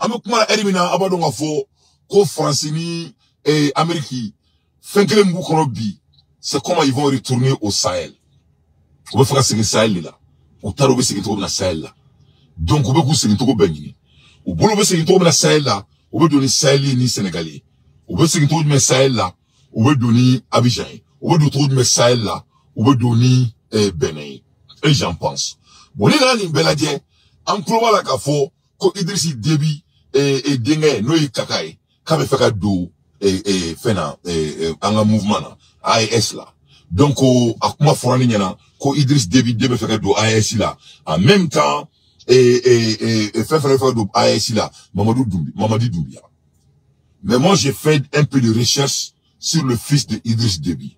ame kuma elimina abado ngafo ko Francini et Amérique fenkele mbu kono bi c'est comment ils vont retourner au Sahel. On va faire ce Sahel là. On t'a robé ce qui trouve dans Sahel là. Donc on va couper ce qui trouve benni. On va lever ce qui trouve dans Sahel là. On va donner Sahel ni Sénégalais. On va ce qui trouve dans Sahel là. On va donner Abidjan. On va trouver dans Sahel là. On va donner Benin. Et j'en pense. Bon les là ni beladie. En clova la kafo ko Idrissi Déby et Dengue noy kakai. Kabe feka do fena anga mouvement na AES là. Donc akuma forani nyana ko Idriss Déby feka do AES là. En même temps feka do AES là Mamadi Doumbia. Mais moi j'ai fait un peu de recherche sur le fils de Idriss Déby.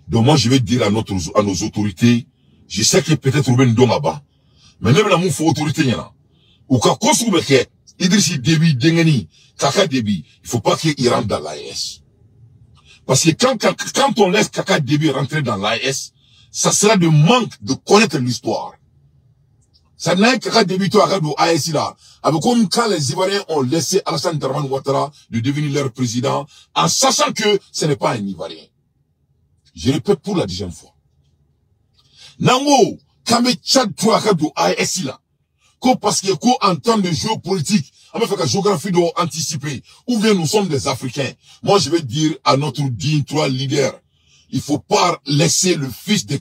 Donc moi je vais dire à nos autorités, je sais que peut-être Ruben Dongaba, mais même la moufou autorité nyana. Ou ka kosu beke Idrissi Déby Dengeni Kaka Déby, il faut pas qu'il rentre dans l'AES. Parce que quand on laisse Kaka Déby rentrer dans l'AES, ça sera de manque de connaître l'histoire. Ça n'a que Kaka Déby, toi, regarde au AES là. Avec comme quand les Ivoiriens ont laissé Alassane Dramane Ouattara de devenir leur président, en sachant que ce n'est pas un Ivoirien. Je répète pour la 10e fois. Nango, quand me Tchad, toi, regarde au AES là. Parce que en termes de géopolitique, on va faire que la géographie doit anticiper. Ou bien nous sommes des Africains. Moi, je vais dire à notre digne trois leaders, il faut pas laisser le fils de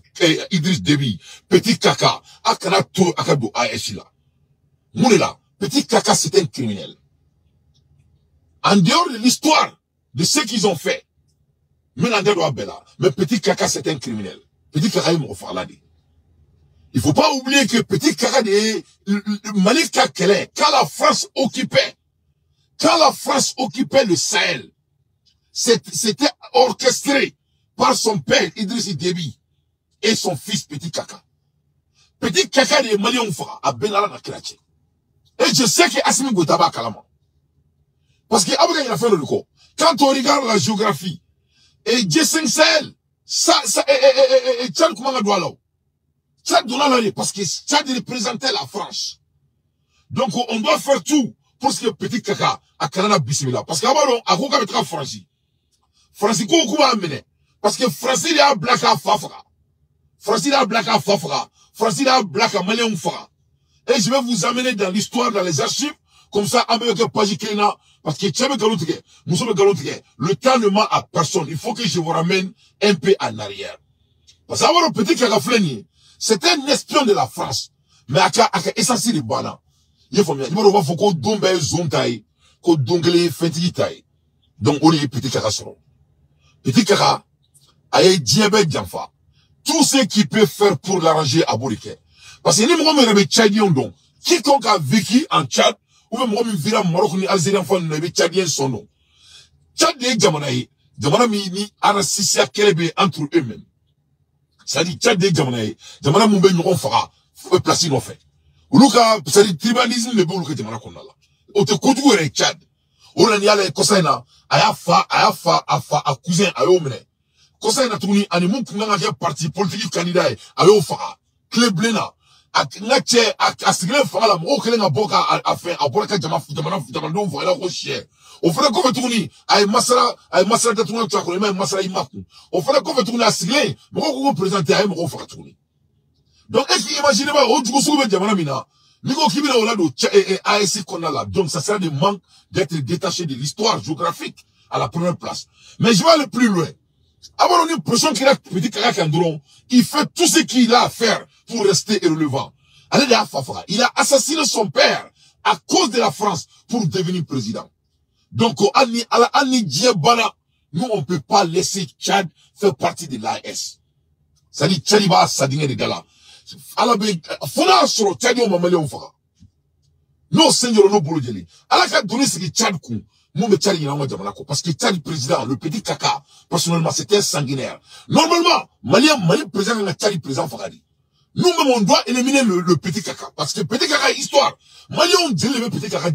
Idriss Déby, petit Kaka, Akanato Akado Aeshila. Mounela, petit Kaka, c'est un criminel. En dehors de l'histoire de ce qu'ils ont fait, mais petit Kaka, c'est un criminel. Petit Kaka, il m'a fait. Il faut pas oublier que petit Kaka de Malik Kakele, quand la France occupait le Sahel, c'était orchestré par son père Idrissi Déby et son fils Petit Kaka. Petit Kaka de Malion Fara à Benala na Kirache. Et je sais que Assimi Goutaba Kalama. Parce que après il a fait le coup. Quand on regarde la géographie, et G5 Sahel, et Tchad Koumanga Douala. Tchad Douala, parce que Tchad représentait la France. Donc on doit faire tout pour ce que Petit Kaka à Canada Bismillah. Parce qu'avant, à Kouka Betra Franci. Franci Kouka amené. Parce que Franci a black à Fafra. Franci a black à Fafra. Franci a black à Malien Fara. Et je vais vous amener dans l'histoire, dans les archives, comme ça, avec Pajikena, parce que Tchèbe Galoutike, nous sommes Galoutike, le temps ne ment à personne. Il faut que je vous ramène un peu en arrière. Parce qu'avant, Petit Kaka Fleni, c'était un espion de la France. Mais aka essentiel de Bana. Il faut bien. Il faut qu'on dombe zontaï, qu'on dongle fentitaï. Donc, on est Petit Kaka solo. Petit Kaka, aïe diabète d'enfant. Tout ce qu'il peut faire pour l'arranger à Boriké. Parce que ni moi me rebe Tchadien donc. Quiconque a vécu en Tchad, ou même moi me vira Maroc ni Algérien fan ne Tchadien son nom. Tchad de Jamanaï, Jamana ni Arasisia Kelebe entre eux-mêmes. Ça dit Tchad de Jamanaï, Jamana Mumbe nous fera placer nos faits. Ou Luka, ça dit tribalisme le bon que Jamana qu'on a là. On te continue avec Tchad. On a ni à la Kosaina, à cousin, à Omene. Kosaina tourni, à nous kunga parti politique candidat, à Ofara, Kleblena. Nache a sigle fanga la mo kele nga boka a fait a boka jamana ndo voilà ko chien on fait ko tourni ay masala de tourni tu ko mais masala imaku on fait ko tourni a sigle mo ko présenter ay mo ko fa tourni donc est-ce que imaginez pas o jugo soube jamana mina niko kibina wala do ASC qu'on a là donc ça sert de manque d'être détaché de l'histoire géographique à la première place mais je vais aller plus loin. Avant on a une pression qu'il a Petit Kaka Kandron, il fait tout ce qu'il a à faire pour rester irrelevant. Il a assassiné son père à cause de la France pour devenir président. Donc, nous on peut pas laisser Tchad faire partie de l'AS. Ça dit Tchad va s'adiner de gala. Fona sur Tchad on m'a on fera. Non seigneur no bolo jeli. Ala ka donner ce que Tchad kou. Moi, me Tchad parce que Tchad président, le Petit Kaka, personnellement, c'était sanguinaire. Normalement, Mali président, le Tchad président Fagadi. Nous-mêmes, on doit éliminer le Petit Kaka. Parce que Petit Kaka, histoire. Mali, on dit le Petit Kaka,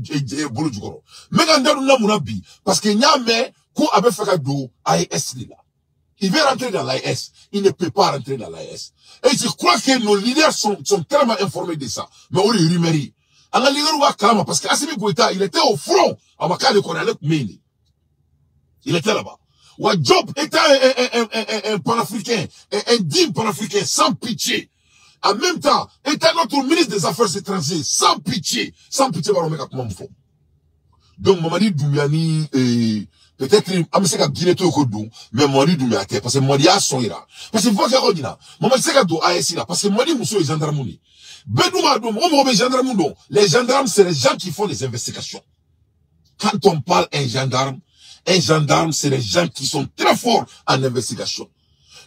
bolo du goro. Mais quand on a mon parce que Nyame, ko abe Fagado, AES, là. Il veut rentrer dans l'AES. Il ne peut pas rentrer dans l'AES. Et je crois que nos leaders sont tellement informés de ça. Mais on les rumeurie. Anga ligeru wa kalama parce que Assimi Goïta, il était au front. À Maka de Konalek Meni. Il était là-bas. Wa Job était un panafricain, un digne panafricain, sans pitié. En même temps, était notre ministre des Affaires étrangères, sans pitié, Baromeka Kumamfo. Donc, Mamadi Doumiani, peut-être, Amseka Guineto Kodou, mais Mamadi Doumiate, parce que Mamadi a son ira. Parce que, vous voyez, Mamadi Seka do ASI parce que Mamadi Mousso est gendarme. Les gendarmes, c'est les gens qui font des investigations. Quand on parle un gendarme, c'est les gens qui sont très forts en investigation.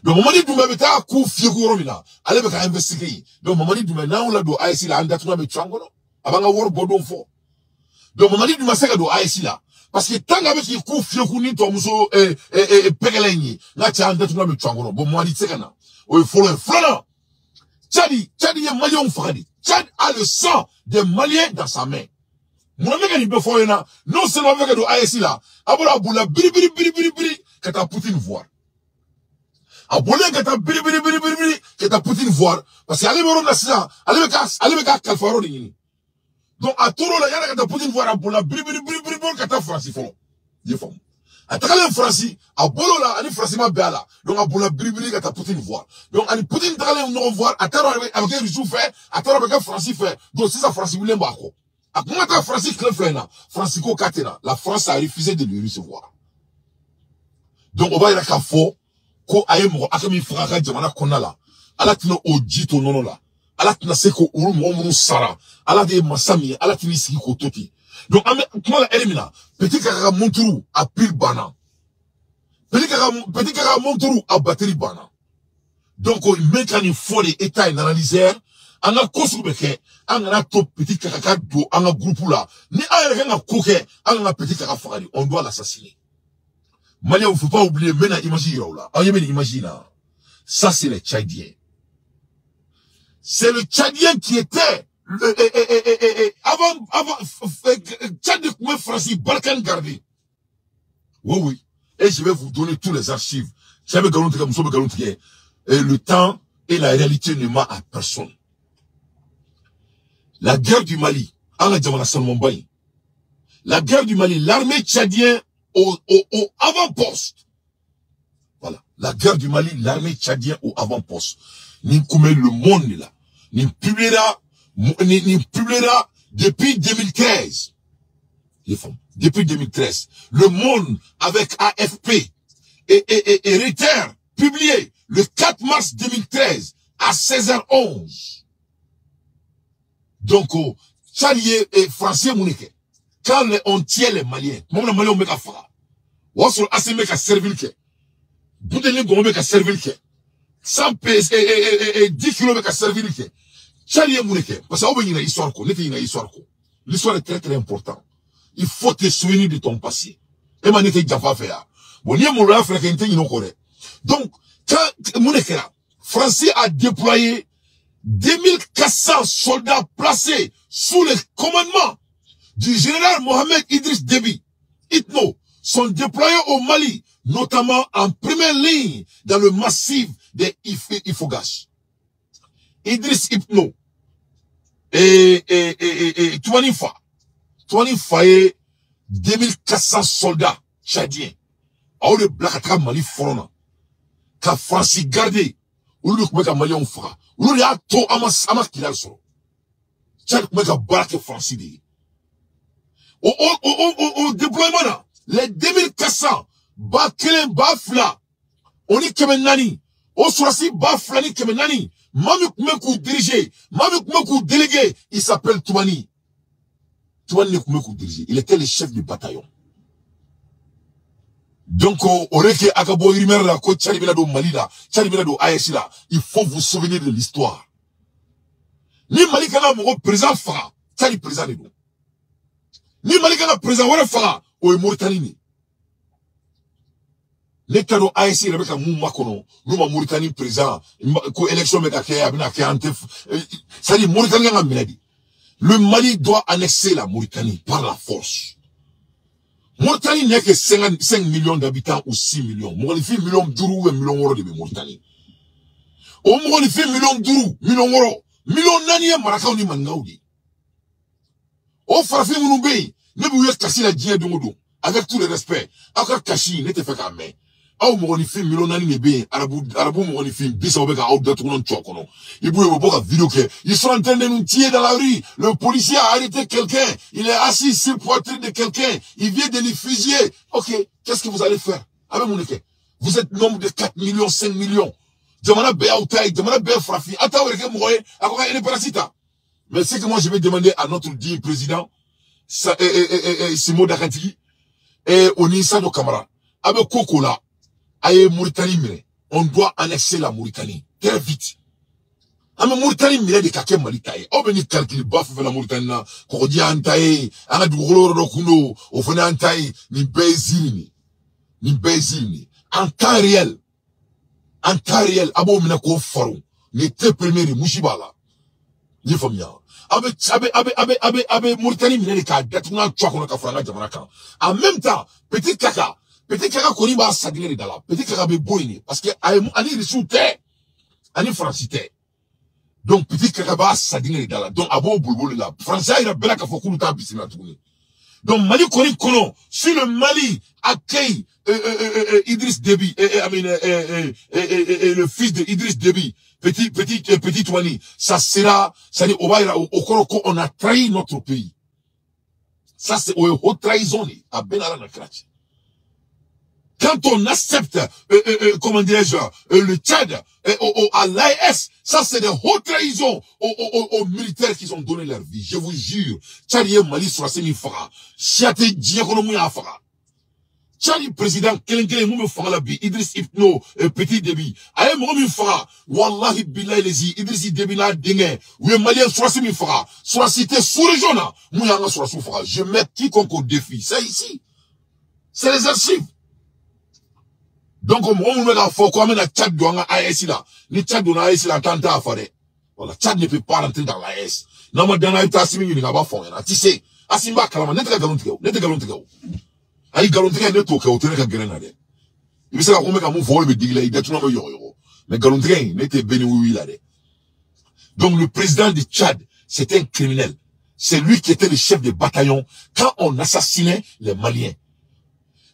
Donc, Mamadi Doumbé était à coup fiégou romina. Allez, avec investiguer. Donc, Mamadi Doumbé, là, on l'a do ASI là, andatuna me tchangolo. Avant avoir bodon fort. Donc, Mamadi Doumbé, c'est do ASI là. Parce que tant qu'avec il coup fiégou ni to muso, pegeleni. Là, tu as andatuna me tchangolo. Bon, Mamadi, c'est kana. Oui, faut le frana. Tchadi, est malien fradi. Tchad a le sang des Maliens dans sa main. Mon ami, il peut faire non seulement avec do ASI là. Abola, boula, biri, que ta Poutine voir. Abola, que ta biri, que ta Poutine voir. Parce que allez, me ça, allez, me calfaro d'ingini. Donc, à tout le monde, il y a que ta Poutine voir, abola, biri, que ta Francis fond. Dis fond. À travers Francis, abola là, allez, Francis ma béala. Donc, abola, biri, que ta Poutine voir. Donc, allez, Poutine, t'allez, nous revoir, à travers avec un jour fait, à travers avec un Francis fait. Donc, si ça Francis voulait m'accro. À comment t'as Francis Cleflena, Francisco Catena, la France a refusé de lui recevoir. Donc, on va y aller qu'à faux, ko aïmo, akami fraka jamana konala, ala tino ojito nono la, ala tina seko uru moumou sara, ala de masami, ala tini siki kototi. Donc, comment la elimina, petit kaka monturu a pile bana. Petit kaka monturu a batterie bana. Donc, on met une folle état et analyseur, on a construit on a top petit kaka do, on a groupe là. Ni a rien à coquer, on a petit kaka frari, on doit l'assassiner. Malien, il ne faut pas oublier, maintenant, imagine là. Imagine là. Ça, c'est les Tchadiens. C'est le Tchadien qui était, avant, Tchad de Francis, Balkan gardé. Oui. Et je vais vous donner tous les archives. Et le temps et la réalité ne ment à personne. La guerre du Mali, la guerre du Mali, l'armée tchadienne au avant-poste. Voilà. La guerre du Mali, l'armée tchadienne au avant-poste. Ni comme le monde là. Ni publiera depuis 2013. Les femmes. Depuis 2013. Le monde avec AFP et Reuters publié le 4 mars 2013 à 16h11. Donc, Tchadier et Français Mounique, quand on tient les Maliens, moi, les Maliens, on met à faire. On se assez met à servir que. Boudeli, on met à servir que. 100 PS et 10 km à servir que. Tchadier Mounique, parce qu'on a une histoire, l'histoire est très, très importante. Il faut te souvenir de ton passé. Et man, n'était pas fait. Bon, il y a mon rafle qui était inoccoré. Donc, quand Mounique, Français a déployé 2400 soldats placés sous le commandement du général Mohamed Idriss Déby, Itno, sont déployés au Mali, notamment en première ligne dans le massif des Ifogash. Idriss Itno et Touanifa est 2400 soldats tchadiens. Alors le Blakatra Mali Forona, qu'a Francis gardé, ou le Koumeka Mali on fera. Ou le Ato Amas Kilal Soro. Tchad Koumeka Barake Francis de. Au déploiement là, les 2400, Bakelen Bafla, on est Kemenani, au Sourasi Baflani Kemenani, Mamuk Mekou dirigé, Mamuk Mekou délégué, il s'appelle Toumani. Toumani Mekou dirigé, il était le chef du bataillon. Donc, Oreke Akabo Irimer la ko Tchadibela do Mali la, Tchadibela do ASI la, il faut vous souvenir de l'histoire. Ni Mali kana mo président Fara, Tchadi président de nous. Ni Mali kana président wala Fara, o Mauritanie ni. Les kano ASI Rebecca Mouma kono, nous ma Mauritanie président, ko élection meka ke abina ke antef, ça dit Mauritanie nga miladi. Le Mali doit annexer la Mauritanie par la force. Mauritanie n'est que 5 millions d'habitants ou 6 millions. Mauritanie fait millions d'euros et millions d'euros de Mauritanie. Au Mauritanie fait millions d'euros, millions d'euros. Millions d'années Marakaou ni Mangaoudi. Oh, Farafin Mounoubé, ne vous casser la digne de Moudou, avec tout le respect. Encore Kashi, ne te fait qu'à main. Aw mɔgɔni fin milonani ne bɛ arabu mɔgɔni fin bisa bɛ ka aw datugunan cɔ kɔnɔ i b'u ye u bɛ bɔ ka vidéo kɛ ils sont en train de nous tirer dans la rue le policier a arrêté quelqu'un il est assis sur le poitrine de quelqu'un il vient de lui fusiller ok qu'est-ce que vous allez faire avec mon équipe vous êtes nombre de 4 millions 5 millions jamana bɛɛ y'aw ta ye jamana bɛɛ farafin a t'aw yɛrɛ kɛ mɔgɔ ye a ko ka ele parasita mais c'est que moi je vais demander à notre digne président Simo Dakantigi et Oni Sado Kamara a bɛ ko ko la Aye Mauritanie, on doit annexer la Mauritanie très vite. Ame Mauritanie mire de kake malitaye. O beni calcul baf fe la Mauritanie na ko di antaye, anga dugolo ro kuno, o fene antaye ni bezini. Ni bezini. En temps réel. En temps réel abo mina ko faru. Ni te premier mushibala. Ni famia. Abe Mauritanie mire de ka datuna tchoko ka franga jamana kan. En même temps, petit kaka Petit kaka koni ba sadine de la. Petit kaka be boyni. Parce que ani risute. Ani francite. Donc petit kaka ba sadine de la. Donc abo bulbul la. Français il a bela ka fokulu ta bisina tourner. Donc Mali koni kono. Si le Mali accueille Idriss Déby le fils de Idriss Déby, petit Wani, ça sera, ça dit on a trahi notre pays. Ça c'est haute trahison à Benara na Kratch. Quand on accepte, comment dirais-je, le Tchad à l'AES, ça c'est des hautes trahisons aux militaires qui ont donné leur vie. Je vous jure, Tchad y est Mali sur la semi-fara. Chiate Diakonomou ya fara. Tchad président Kelengele mou me fara la bi, Idriss Ipno, Petit Déby. Aye mou me fara, Wallahi billahi lezi, Idriss Déby na dingue. Ou Malien sur la semi-fara. Sur la cité sous-région là, mou yanga sur la sous-fara. Je mets quiconque au défi. C'est ici. C'est les archives. Donc, on me l'a fait comme un Tchad doit AS là. Ni Tchad doit AS là, tant à faire. Voilà, Tchad ne peut pas rentrer dans l'AS. Non, mais dans l'AS, il n'y a pas fond. Tu sais, Asimba Kalama, n'est-ce pas galontigao. Aïe galontigao, n'est-ce pas galontigao, grenade. Il sait qu'on met comme un vol, mais dit là, il est tout le monde euro. Mais galontigao, n'était béni oui là. Donc, le président du Tchad, c'était un criminel. C'est lui qui était le chef de bataillon quand on assassinait les Maliens.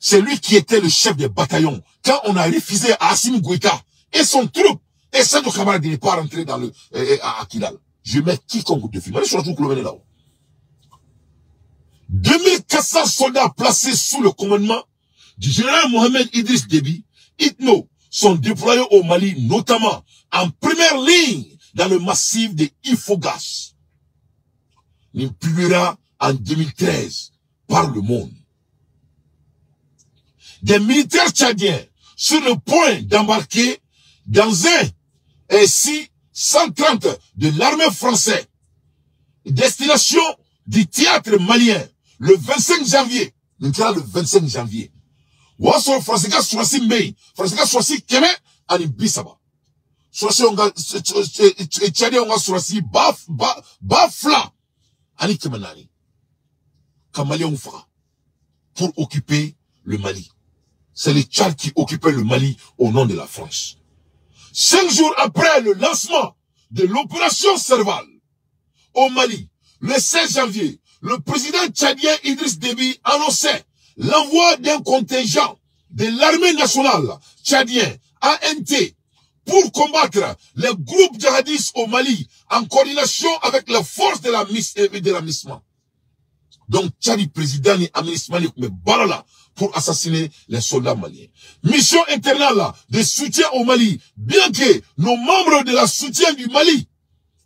C'est lui qui était le chef des bataillons quand on a refusé à Assimi Goïta et son troupe et Sadou Kamara de ne pas rentrer dans à Kidal. Je mets quiconque au défi. Allez sur le coup là-haut. 2400 soldats placés sous le commandement du général Mohamed Idriss Déby, ITNO, sont déployés au Mali, notamment en première ligne dans le massif de Ifogas. Il publiera en 2013 par Le Monde. Des militaires tchadiens sur le point d'embarquer dans un SI-130 de l'armée française. Destination du théâtre malien le 25 janvier. Le 25 janvier. Wasso français soit mai, français soit keme ani bisaba. Soit on tchadien on soit bafla ani kemenani. Kamali on fera pour occuper le Mali. C'est les Tchad qui occupaient le Mali au nom de la France. 5 jours après le lancement de l'opération Serval au Mali, le 16 janvier, le président tchadien Idriss Déby annonçait l'envoi d'un contingent de l'armée nationale tchadien ANT pour combattre les groupes djihadistes au Mali en coordination avec les forces de la MISMA. Donc, Tchadi président et administration mais barala pour assassiner les soldats maliens. Mission internationale de soutien au Mali, bien que nos membres de la soutien du Mali,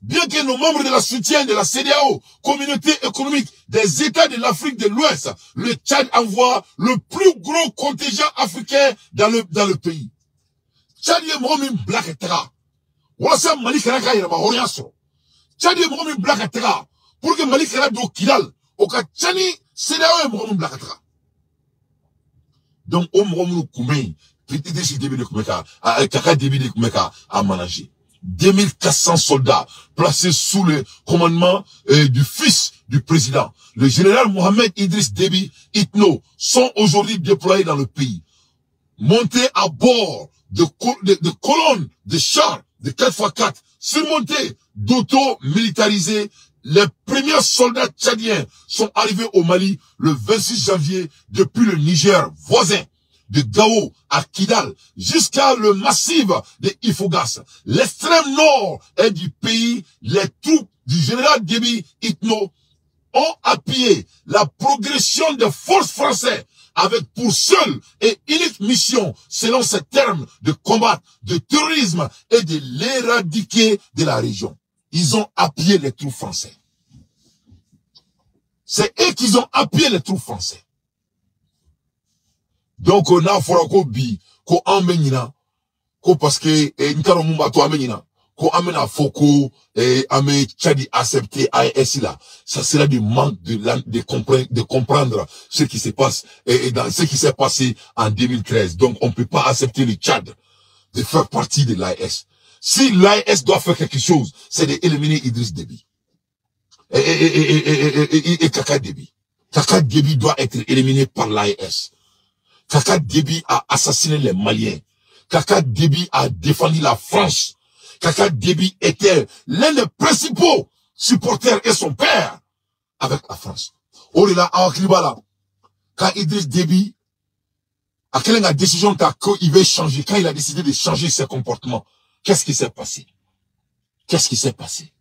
bien que nos membres de la soutien de la CEDEAO, communauté économique des États de l'Afrique de l'Ouest, le Tchad envoie le plus gros contingent africain dans le pays. Tchad est momi black etera. Wasa Mali kanaka yama oriaso. Tchad est momi black etera. Pour que Mali kanaka do kidal, oka Tchani CEDEAO est momi black etera. Donc, on m'a combien, petit début de Kumeka, Kaka début de Kumeka, à manager. 2400 soldats placés sous le commandement du fils du président. Le général Mohamed Idriss Déby, ITNO, sont aujourd'hui déployés dans le pays. Montés à bord de colonnes de chars de 4x4, surmontés d'auto militarisés Les premiers soldats tchadiens sont arrivés au Mali le 26 janvier depuis le Niger voisin, de Gao à Kidal, jusqu'à le massif de Ifogas. L'extrême nord est du pays, les troupes du général Déby Itno ont appuyé la progression des forces françaises avec pour seule et unique mission, selon ces termes, de combattre le terrorisme et de l'éradiquer de la région. Ils ont appuyé les troupes français. C'est eux qui ont appuyé les troupes français. Donc, on a fait bi, ko amenina, ko parce que, n'karo mumbato amenina, ko amena foko, ame Tchadi accepté AES là. Ça sera du manque de comprendre ce qui se passe, et dans ce qui s'est passé en 2013. Donc, on peut pas accepter le Tchad de faire partie de l'AES. Si l'AES doit faire quelque chose, c'est d'éliminer Idriss Déby. Et Kaka Déby. Kaka Déby doit être éliminé par l'AES. Kaka Déby a assassiné les Maliens. Kaka Déby a défendu la France. Kaka Déby était l'un des principaux supporters et son père avec la France. Orila Awakribala, quand Idriss Déby a quelle la décision qu'il veut changer, quand il a décidé de changer ses comportements, qu'est-ce qui s'est passé? Qu'est-ce qui s'est passé?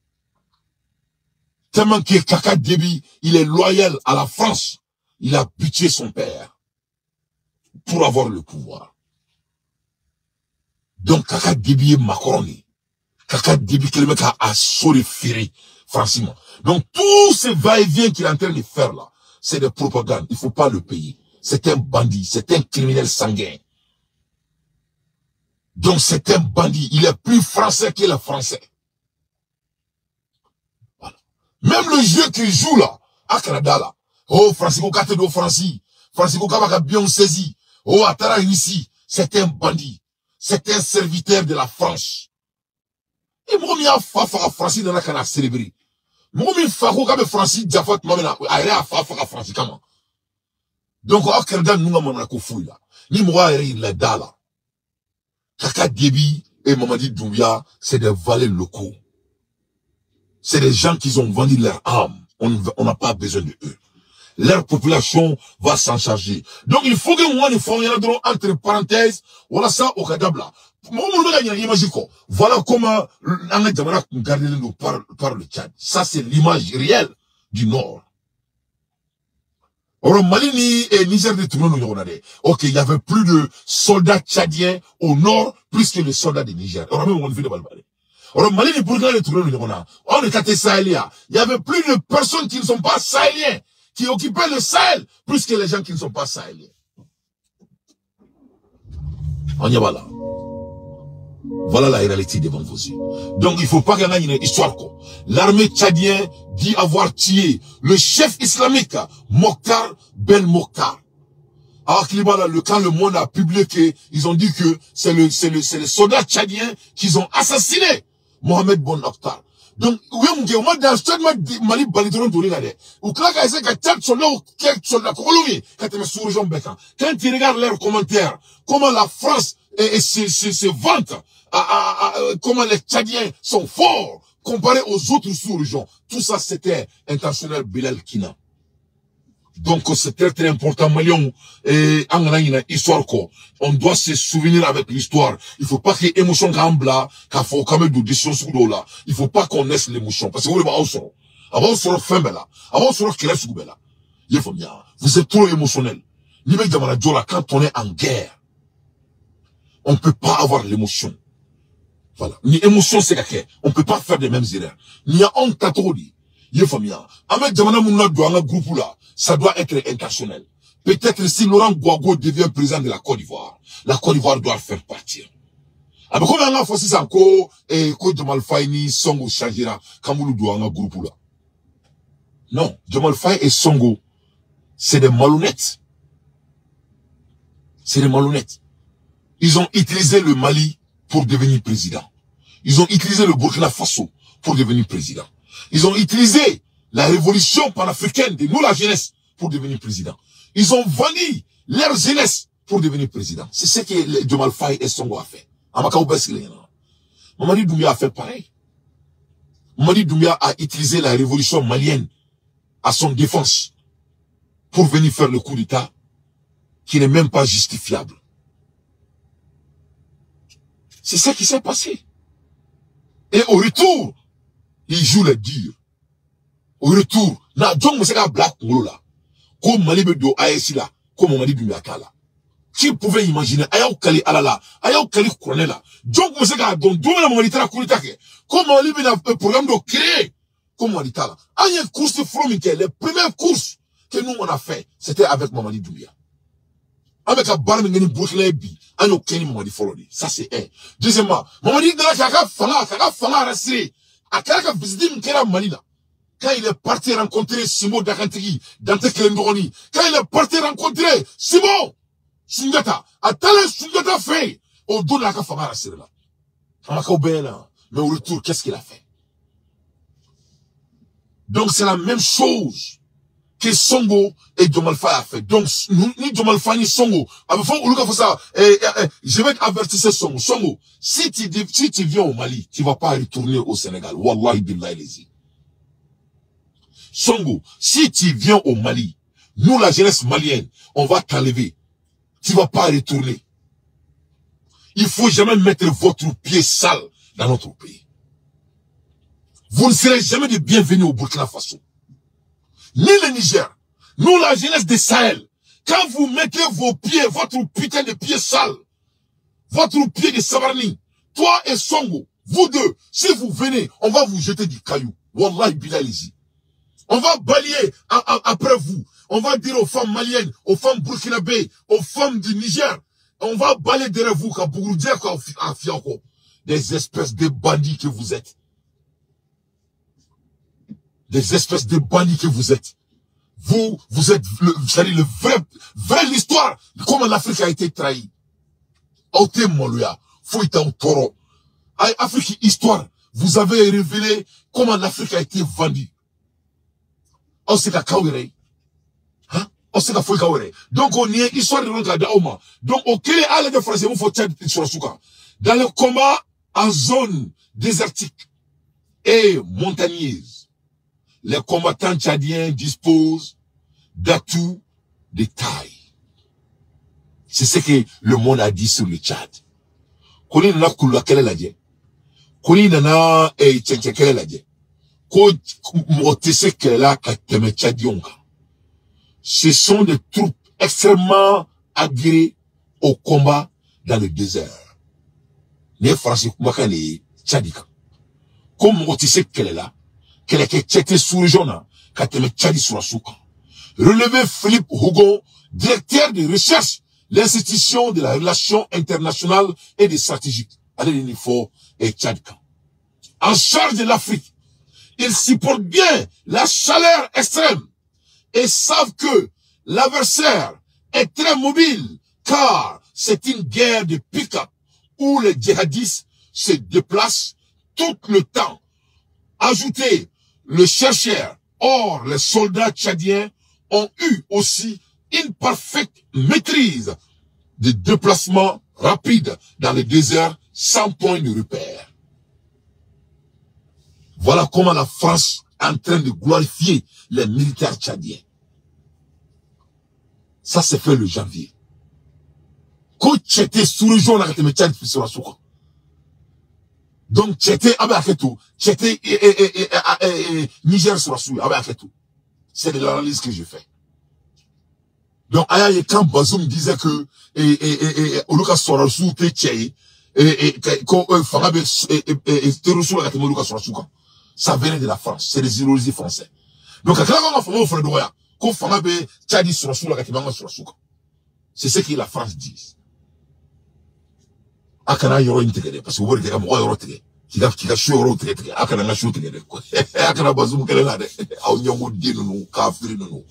Tellement que Kaka Déby, il est loyal à la France, il a buté son père pour avoir le pouvoir. Donc Kaka Déby est macaroni. Kaka Déby, que le mec a soriféré, franchement. Donc tous ces va-et-vient qu'il est en train de faire là, c'est des propagandes. Il faut pas le payer. C'est un bandit, c'est un criminel sanguin. Donc c'est un bandit. Il est plus français que les Français. Voilà. Même le jeu qu'il joue là, à Canada là. Oh, Francisco Katedo Francis. Francisco Kabaka bien saisi. Oh, Atara ici. C'est un bandit. C'est un serviteur de la France. Et moi, je suis Francis dans la canne à célébrer. Moi, je suis Francis Diafat, Francis, comment? Donc, au Canada, nous avons un fouille là. Ni moi, il est là. Kaka Déby et Mamadi Doumbia, c'est des valets locaux. C'est des gens qui ont vendu leur âme. On n'a pas besoin de eux. Leur population va s'en charger. Donc, il faut que moi, nous fassions entre parenthèses, voilà ça au Kadabla. Voilà comment on gardé par le Tchad. Ça, c'est l'image réelle du Nord. Alors, Mali et Niger de Toulon, ok, il y avait plus de soldats tchadiens au Nord, plus que les soldats de Niger. Alors, même, on fait de balbalé. Alors, Mali et Burkina de Toulon, on était sahéliens. Il y avait plus de personnes qui ne sont pas sahéliens, qui occupaient le Sahel, plus que les gens qui ne sont pas sahéliens. On y va là. Voilà la réalité devant vos yeux. Donc, il ne faut pas qu'il y ait une histoire, quoi. L'armée tchadienne dit avoir tué le chef islamique, Mokhtar Ben Mokhtar. Alors, quand le monde a publié qu'ils ont dit que c'est les soldats tchadiens qui ont assassiné Mohamed Ben Mokhtar. Donc, oui, on m'a dit, Mali, Balidron, ou quand tu regardes leurs commentaires, comment la France se vante, comment les Tchadiens sont forts, comparé aux autres sous-régions. Tout ça, c'était intentionnel, Bilal Kina. Donc, c'est très, très important, Malion, et en histoire, quoi. On doit se souvenir avec l'histoire. Il faut pas qu'il y ait émotion gambla, qu'il faut quand même de décision sur là. Il faut pas qu'on laisse l'émotion. Parce que vous, avant, sur le fin, là. Avant, sur le qu'il est là. Il faut bien. Vous êtes trop émotionnel. Quand on est en guerre, on peut pas avoir l'émotion. Voilà. Ni émotion, c'est quelque. On peut pas faire les mêmes erreurs. Ni a honte à trop dit. Il faut bien. Avec Jamana Mouna doit un groupe là. Ça doit être intentionnel. Peut-être si Laurent Gbagbo devient président de la Côte d'Ivoire, la Côte d'Ivoire doit le faire partir. Alors, comment on a fait ça encore, et Côte de Malfaïni, Songo, Changira, Kamoulou doit un groupe là. Non. Jamal Faye et Songo, c'est des malhonnêtes. C'est des malhonnêtes. Ils ont utilisé le Mali pour devenir président. Ils ont utilisé le Burkina Faso pour devenir président. Ils ont utilisé la révolution panafricaine de nous, la jeunesse, pour devenir président. Ils ont vendu leur jeunesse pour devenir président. C'est ce que Jamal Faye et Songo a fait. Mamadi Doumbia a fait pareil. Mamadi Doumbouya a utilisé la révolution malienne à son défense pour venir faire le coup d'État qui n'est même pas justifiable. C'est ça qui s'est passé. Et au retour, il joue les durs. Au retour, na donc monsieur ka black ngolo là. Comme Mali be do AEC là, comme Mamadi Doumbouya là. Qui pouvait imaginer ayaw kali alala, ayaw kali couronel là. Donc monsieur ka donc do na Mamadi tara coup d'État ke. Comme Mali be na programme de créer comme Mamadi là. Aya course from les premières courses que nous on a fait, c'était avec Mamadi Doumbouya. Avec la barre de Burkina Bi, on a aucun Mamadi Folodi. Ça c'est un. Deuxièmement, Mamadi Doumbouya kaka fala rester. A kaka visiter Mkela Mali là. Quand il est parti rencontrer Simo Dakantigi, Dante Kelendroni, quand il est parti rencontrer Simo Sungata, à tel Sungata fait, au dos de la Kafama rester là. Mais au retour, qu'est-ce qu'il a fait? Donc c'est la même chose que Songo et Diomalfa a fait. Donc, ni Diomalfa ni Songo. Je vais t'avertir ce Songo. Songo, si tu viens au Mali, tu vas pas retourner au Sénégal. Wallahi billahi lazi. Songo, si tu viens au Mali, nous la jeunesse malienne, on va t'enlever. Tu vas pas retourner. Il faut jamais mettre votre pied sale dans notre pays. Vous ne serez jamais de bienvenus au Burkina Faso. Ni le Niger, nous la jeunesse des Sahel, quand vous mettez vos pieds, votre putain de pieds sales, votre pied de Sabarni, toi et Songo, vous deux, si vous venez, on va vous jeter du caillou. Wallahi billahi. On va balayer après vous. On va dire aux femmes maliennes, aux femmes burkinabées, aux femmes du Niger, on va balayer derrière vous, des espèces de bandits que vous êtes. Des espèces de bandits que vous êtes. Vous êtes, le vrai l'histoire, comment l'Afrique a été trahie. Aute Moluya, Fouita Toro. Afrique histoire, vous avez révélé comment l'Afrique a été vendue. On sait qu'à Kawere. Hein? On sait qu'à Kawere. Donc on y est, histoire de l'autre Daoma. Donc au Kélé, à l'aide de français, vous faut tchad sur la souka. Dans le combat en zone désertique et montagneuse, les combattants tchadiens disposent d'atouts de taille. C'est ce que le monde a dit sur le Tchad. Koni nana kula kele la dje. Koni nana tchenche kele la dje. Ko motese kele la kateme tchadionga. Ce sont des troupes extrêmement aguerries au combat dans le désert. Les Français kumaka les tchadika. Comme motese kele la, kele ke tchete sous le jona, kateme tchadi sur la souka. Relevé Philippe Hougon, directeur de recherche, l'institution de la relation internationale et des stratégiques. Allez, il faut et Tchadka. En charge de l'Afrique, ils supportent bien la chaleur extrême et savent que l'adversaire est très mobile car c'est une guerre de pick-up où les djihadistes se déplacent tout le temps. Ajoutez le chercheur. Or, les soldats tchadiens ont eu aussi une parfaite maîtrise des déplacements rapides dans le désert sans point de repère. Voilà comment la France est en train de glorifier les militaires tchadiens. Ça s'est fait le janvier. Quand tchète sous le jour, on a été tchad sur la souka. Donc tchète abaketou, tchète Niger sur la souka, abaketou. C'est de l'analyse que je fais. Donc, quand Bazoum disait que, Oluka Sorasu te tchèye, ça venait de la France. C'est des idéologies français. Donc, c'est ce que la France dit. Akana yoro integre, parce que vous voyez que moi yoro tegre. Kika shou yoro tegre, akana nga shou tegre. Akana Bazoum kele la de. Aou nyongo di nou, kafiri nou.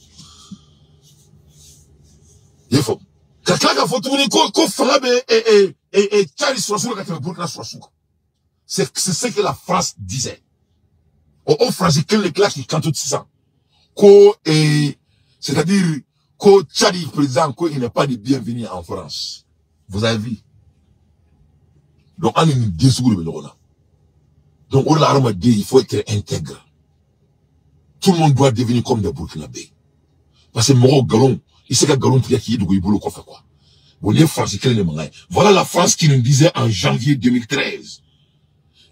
Il faut. Quelqu'un qui a fait tourner ko falabe et Tchadi sur la souka qui Burkina sur la souka. C'est ce que la France disait. On français quel les classes qui quand tout ça. C'est-à-dire que Tchadi président il n'est pas de bienvenue en France. Vous avez vu. Donc on est une désougue de l'Orona. Donc, on l'a dit, il faut être intègre. Tout le monde doit devenir comme des Burkinabés. Parce que Moro Galon, il sait que Galon qui est de Goïboulou, quoi fait quoi. Voilà la France qui nous disait en janvier 2013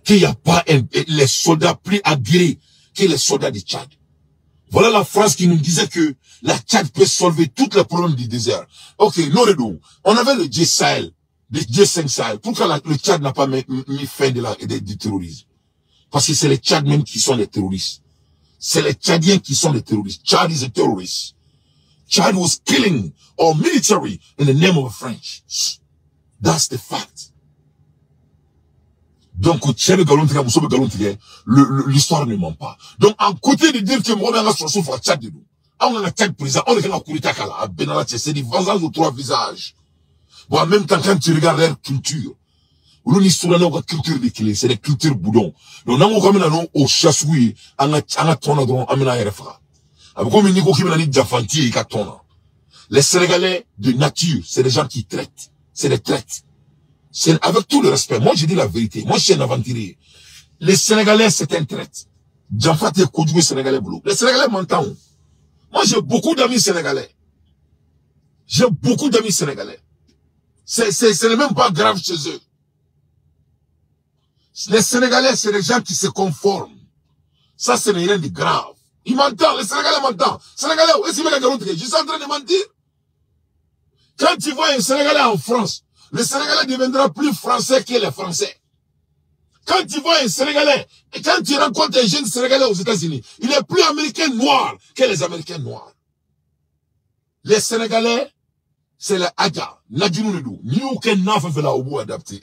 qu'il n'y a pas les soldats plus aguerris que les soldats du Tchad. Voilà la France qui nous disait que la Tchad peut solver tous les problèmes du désert. Ok, non, on avait le G Sahel, le G5 Sahel. Pourquoi le Tchad n'a pas mis fin du terrorisme? Parce que c'est les Tchad même qui sont les terroristes. C'est les Tchadiens qui sont les terroristes. Tchad is a terrorist. Chad was killing our military in the name of the French. That's the fact. Donc, l'histoire ne ment pas. Donc, en côté de dire que moi, on a sur Tchad de nous, on a un Tchad président, on a un Kouritakala, à Benalla, c'est des vengeances aux trois visages. Bon, en même temps, quand tu regardes leur culture, on histoire de culture de clé, c'est des cultures boudons. Donc, on a comme au chassoui, on a ton adron, on a un refra. Les Sénégalais de nature, c'est des gens qui traitent. C'est des traites. C'est avec tout le respect. Moi, je dis la vérité. Moi, je suis un aventurier. Les Sénégalais, c'est un traite. J'enfant tes Kodjoué Sénégalais boulot. Les Sénégalais m'entendent. Moi, j'ai beaucoup d'amis sénégalais. J'ai beaucoup d'amis sénégalais. Ce n'est même pas grave chez eux. Les Sénégalais, c'est des gens qui se conforment. Ça, ce n'est rien de grave. Il m'entend, les Sénégalais m'entendent. Sénégalais, je suis en train de mentir. Quand tu vois un Sénégalais en France, le Sénégalais deviendra plus français que les Français. Quand tu vois un Sénégalais, et quand tu rencontres un jeune Sénégalais aux États-Unis, il est plus américain noir que les Américains noirs. Les Sénégalais, c'est le Adja, Nadjounoudou, ni aucun n'a fait la oubou adapté.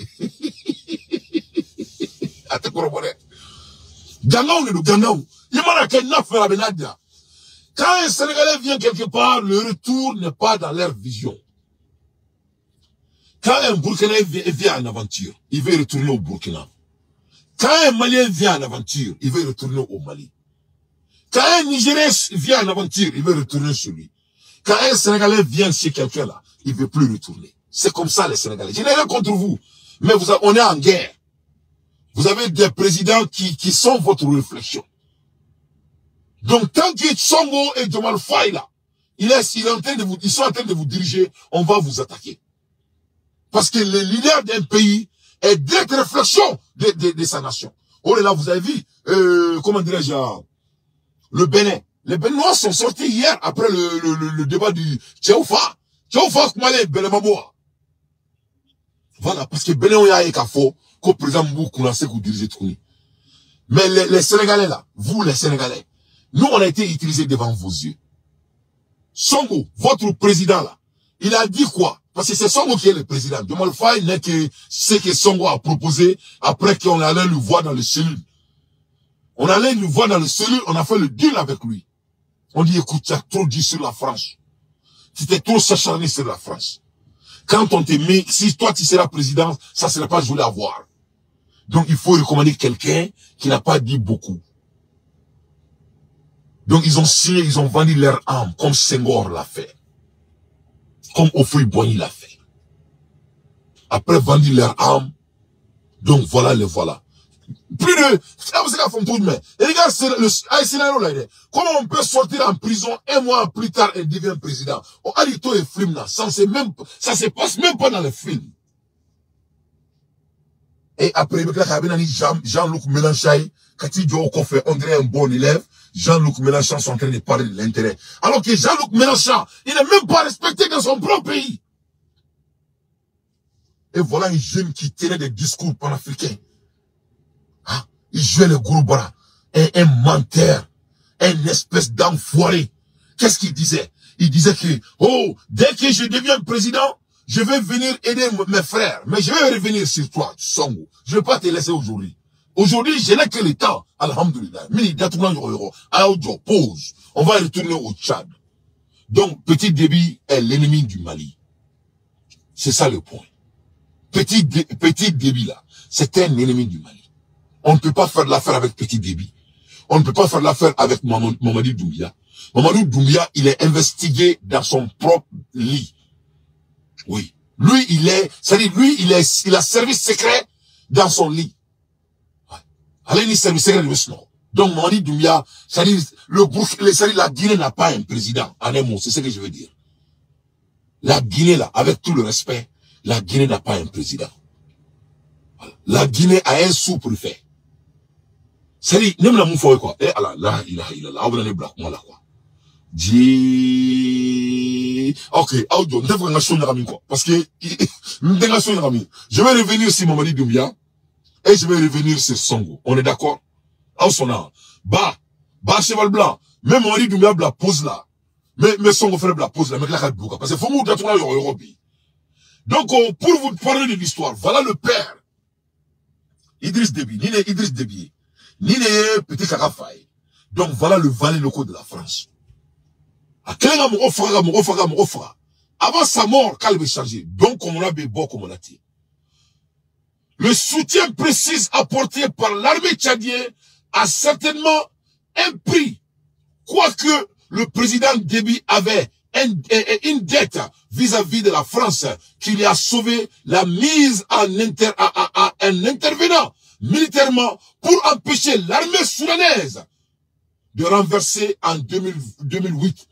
À te corroborer. Gangaou, Gangaou. Il m'a qu'un n'a fait la Benadia. Quand un Sénégalais vient quelque part, le retour n'est pas dans leur vision. Quand un Burkinabé vient en aventure, il veut retourner au Burkina. Quand un Malien vient en aventure, il veut retourner au Mali. Quand un Nigérien vient en aventure, il veut retourner chez lui. Quand un Sénégalais vient chez quelqu'un là, il veut plus retourner. C'est comme ça les Sénégalais. Je n'ai rien contre vous, mais on est en guerre. Vous avez des présidents qui sont votre réflexion. Donc tant que Songo et Diomaye Faye là, ils sont en train de vous diriger, on va vous attaquer. Parce que le leader d'un pays est direct réflexion de sa nation. Oh là, vous avez vu, comment dirais-je, le Bénin. Les Béninois sont sortis hier après le débat du Tchéoufa. Tchéoufa, Koumalé, Bénémaboua. Voilà, parce que Bénin, il y a un café, qu'au président Mbou, qu'on a sait qu'on dirige tout. Mais les Sénégalais là, vous les Sénégalais, nous on a été utilisés devant vos yeux. Songo, votre président là, il a dit quoi? Parce que c'est Songo qui est le président. Diomaye Faye n'est que ce que Songo a proposé après qu'on allait le voir dans le cellule. On allait le voir dans le cellule, on a fait le deal avec lui. On dit, écoute, tu as trop dit sur la France. Tu t'es trop s'acharné sur la France. Quand on te met, si toi tu seras président, ça ne serait pas joli à voir. Donc il faut recommander quelqu'un qui n'a pas dit beaucoup. Donc ils ont signé, ils ont vendu leur âme, comme Senghor l'a fait. Comme Houphouët-Boigny l'a fait. Après vendu leur âme, donc voilà les voilà. Plus de, et regarde le scénario là, comment on peut sortir en prison un mois plus tard et devenir président? Oh, Alito et film là, ça se passe même pas dans les films. Et après, Jean-Luc Mélenchon, quand il dit au coffre, on dirait un bon élève, Jean-Luc Mélenchon sont en train de parler de l'intérêt. Alors que Jean-Luc Mélenchon, il n'est même pas respecté dans son propre pays. Et voilà un jeune qui tenait des discours panafricains. Ah, il jouait le gros bras. Un menteur. Un espèce d'enfoiré. Qu'est-ce qu'il disait? Il disait que, oh, dès que je deviens président, je vais venir aider mes frères. Mais je vais revenir sur toi, Songo. Je ne vais pas te laisser aujourd'hui. Aujourd'hui, je n'ai que le temps. Alhamdulillah. Pause. On va retourner au Tchad. Donc, Petit Déby est l'ennemi du Mali. C'est ça le point. Petit Déby là, c'est un ennemi du Mali. On ne peut pas faire l'affaire avec Petit Déby. On ne peut pas faire l'affaire avec Mamadou Doumbia. Mamadou Doumbia, il est investigué dans son propre lit. Oui. Lui, il a service secret dans son lit. Ouais. Allez, ni service secret de Snow. Donc, Mamadi Doumbia, ça dit, la Guinée n'a pas un président. En un mot, c'est ce que je veux dire. La Guinée, là, avec tout le respect, la Guinée n'a pas un président. Voilà. La Guinée a un sous-préfet. C'est-à-dire, n'aime la moufoué, quoi. Eh, Allah, là, il a, on va aller black, moi, là, quoi. Ok, audio, parce que, je vais revenir sur Mamadi Doumbia, et je vais revenir sur Songo. On est d'accord? Bah, cheval blanc. Même Mamadi Doumbia, la pose là. Mais Songo fait la pose là, mais là, parce que faut nous d'être là, Europe. Donc, pour vous parler de l'histoire, voilà le père. Idriss Déby, ni les Petit Kaka Faye. Donc, voilà le valet local de la France. Avant sa mort, calme chargé. Donc, comme on a beau, comme on a dit. Le soutien précis apporté par l'armée tchadienne a certainement un prix. Quoique le président Déby avait une dette vis-à-vis de la France qui lui a sauvé la mise en intervenant militairement pour empêcher l'armée soudanaise de renverser en 2008.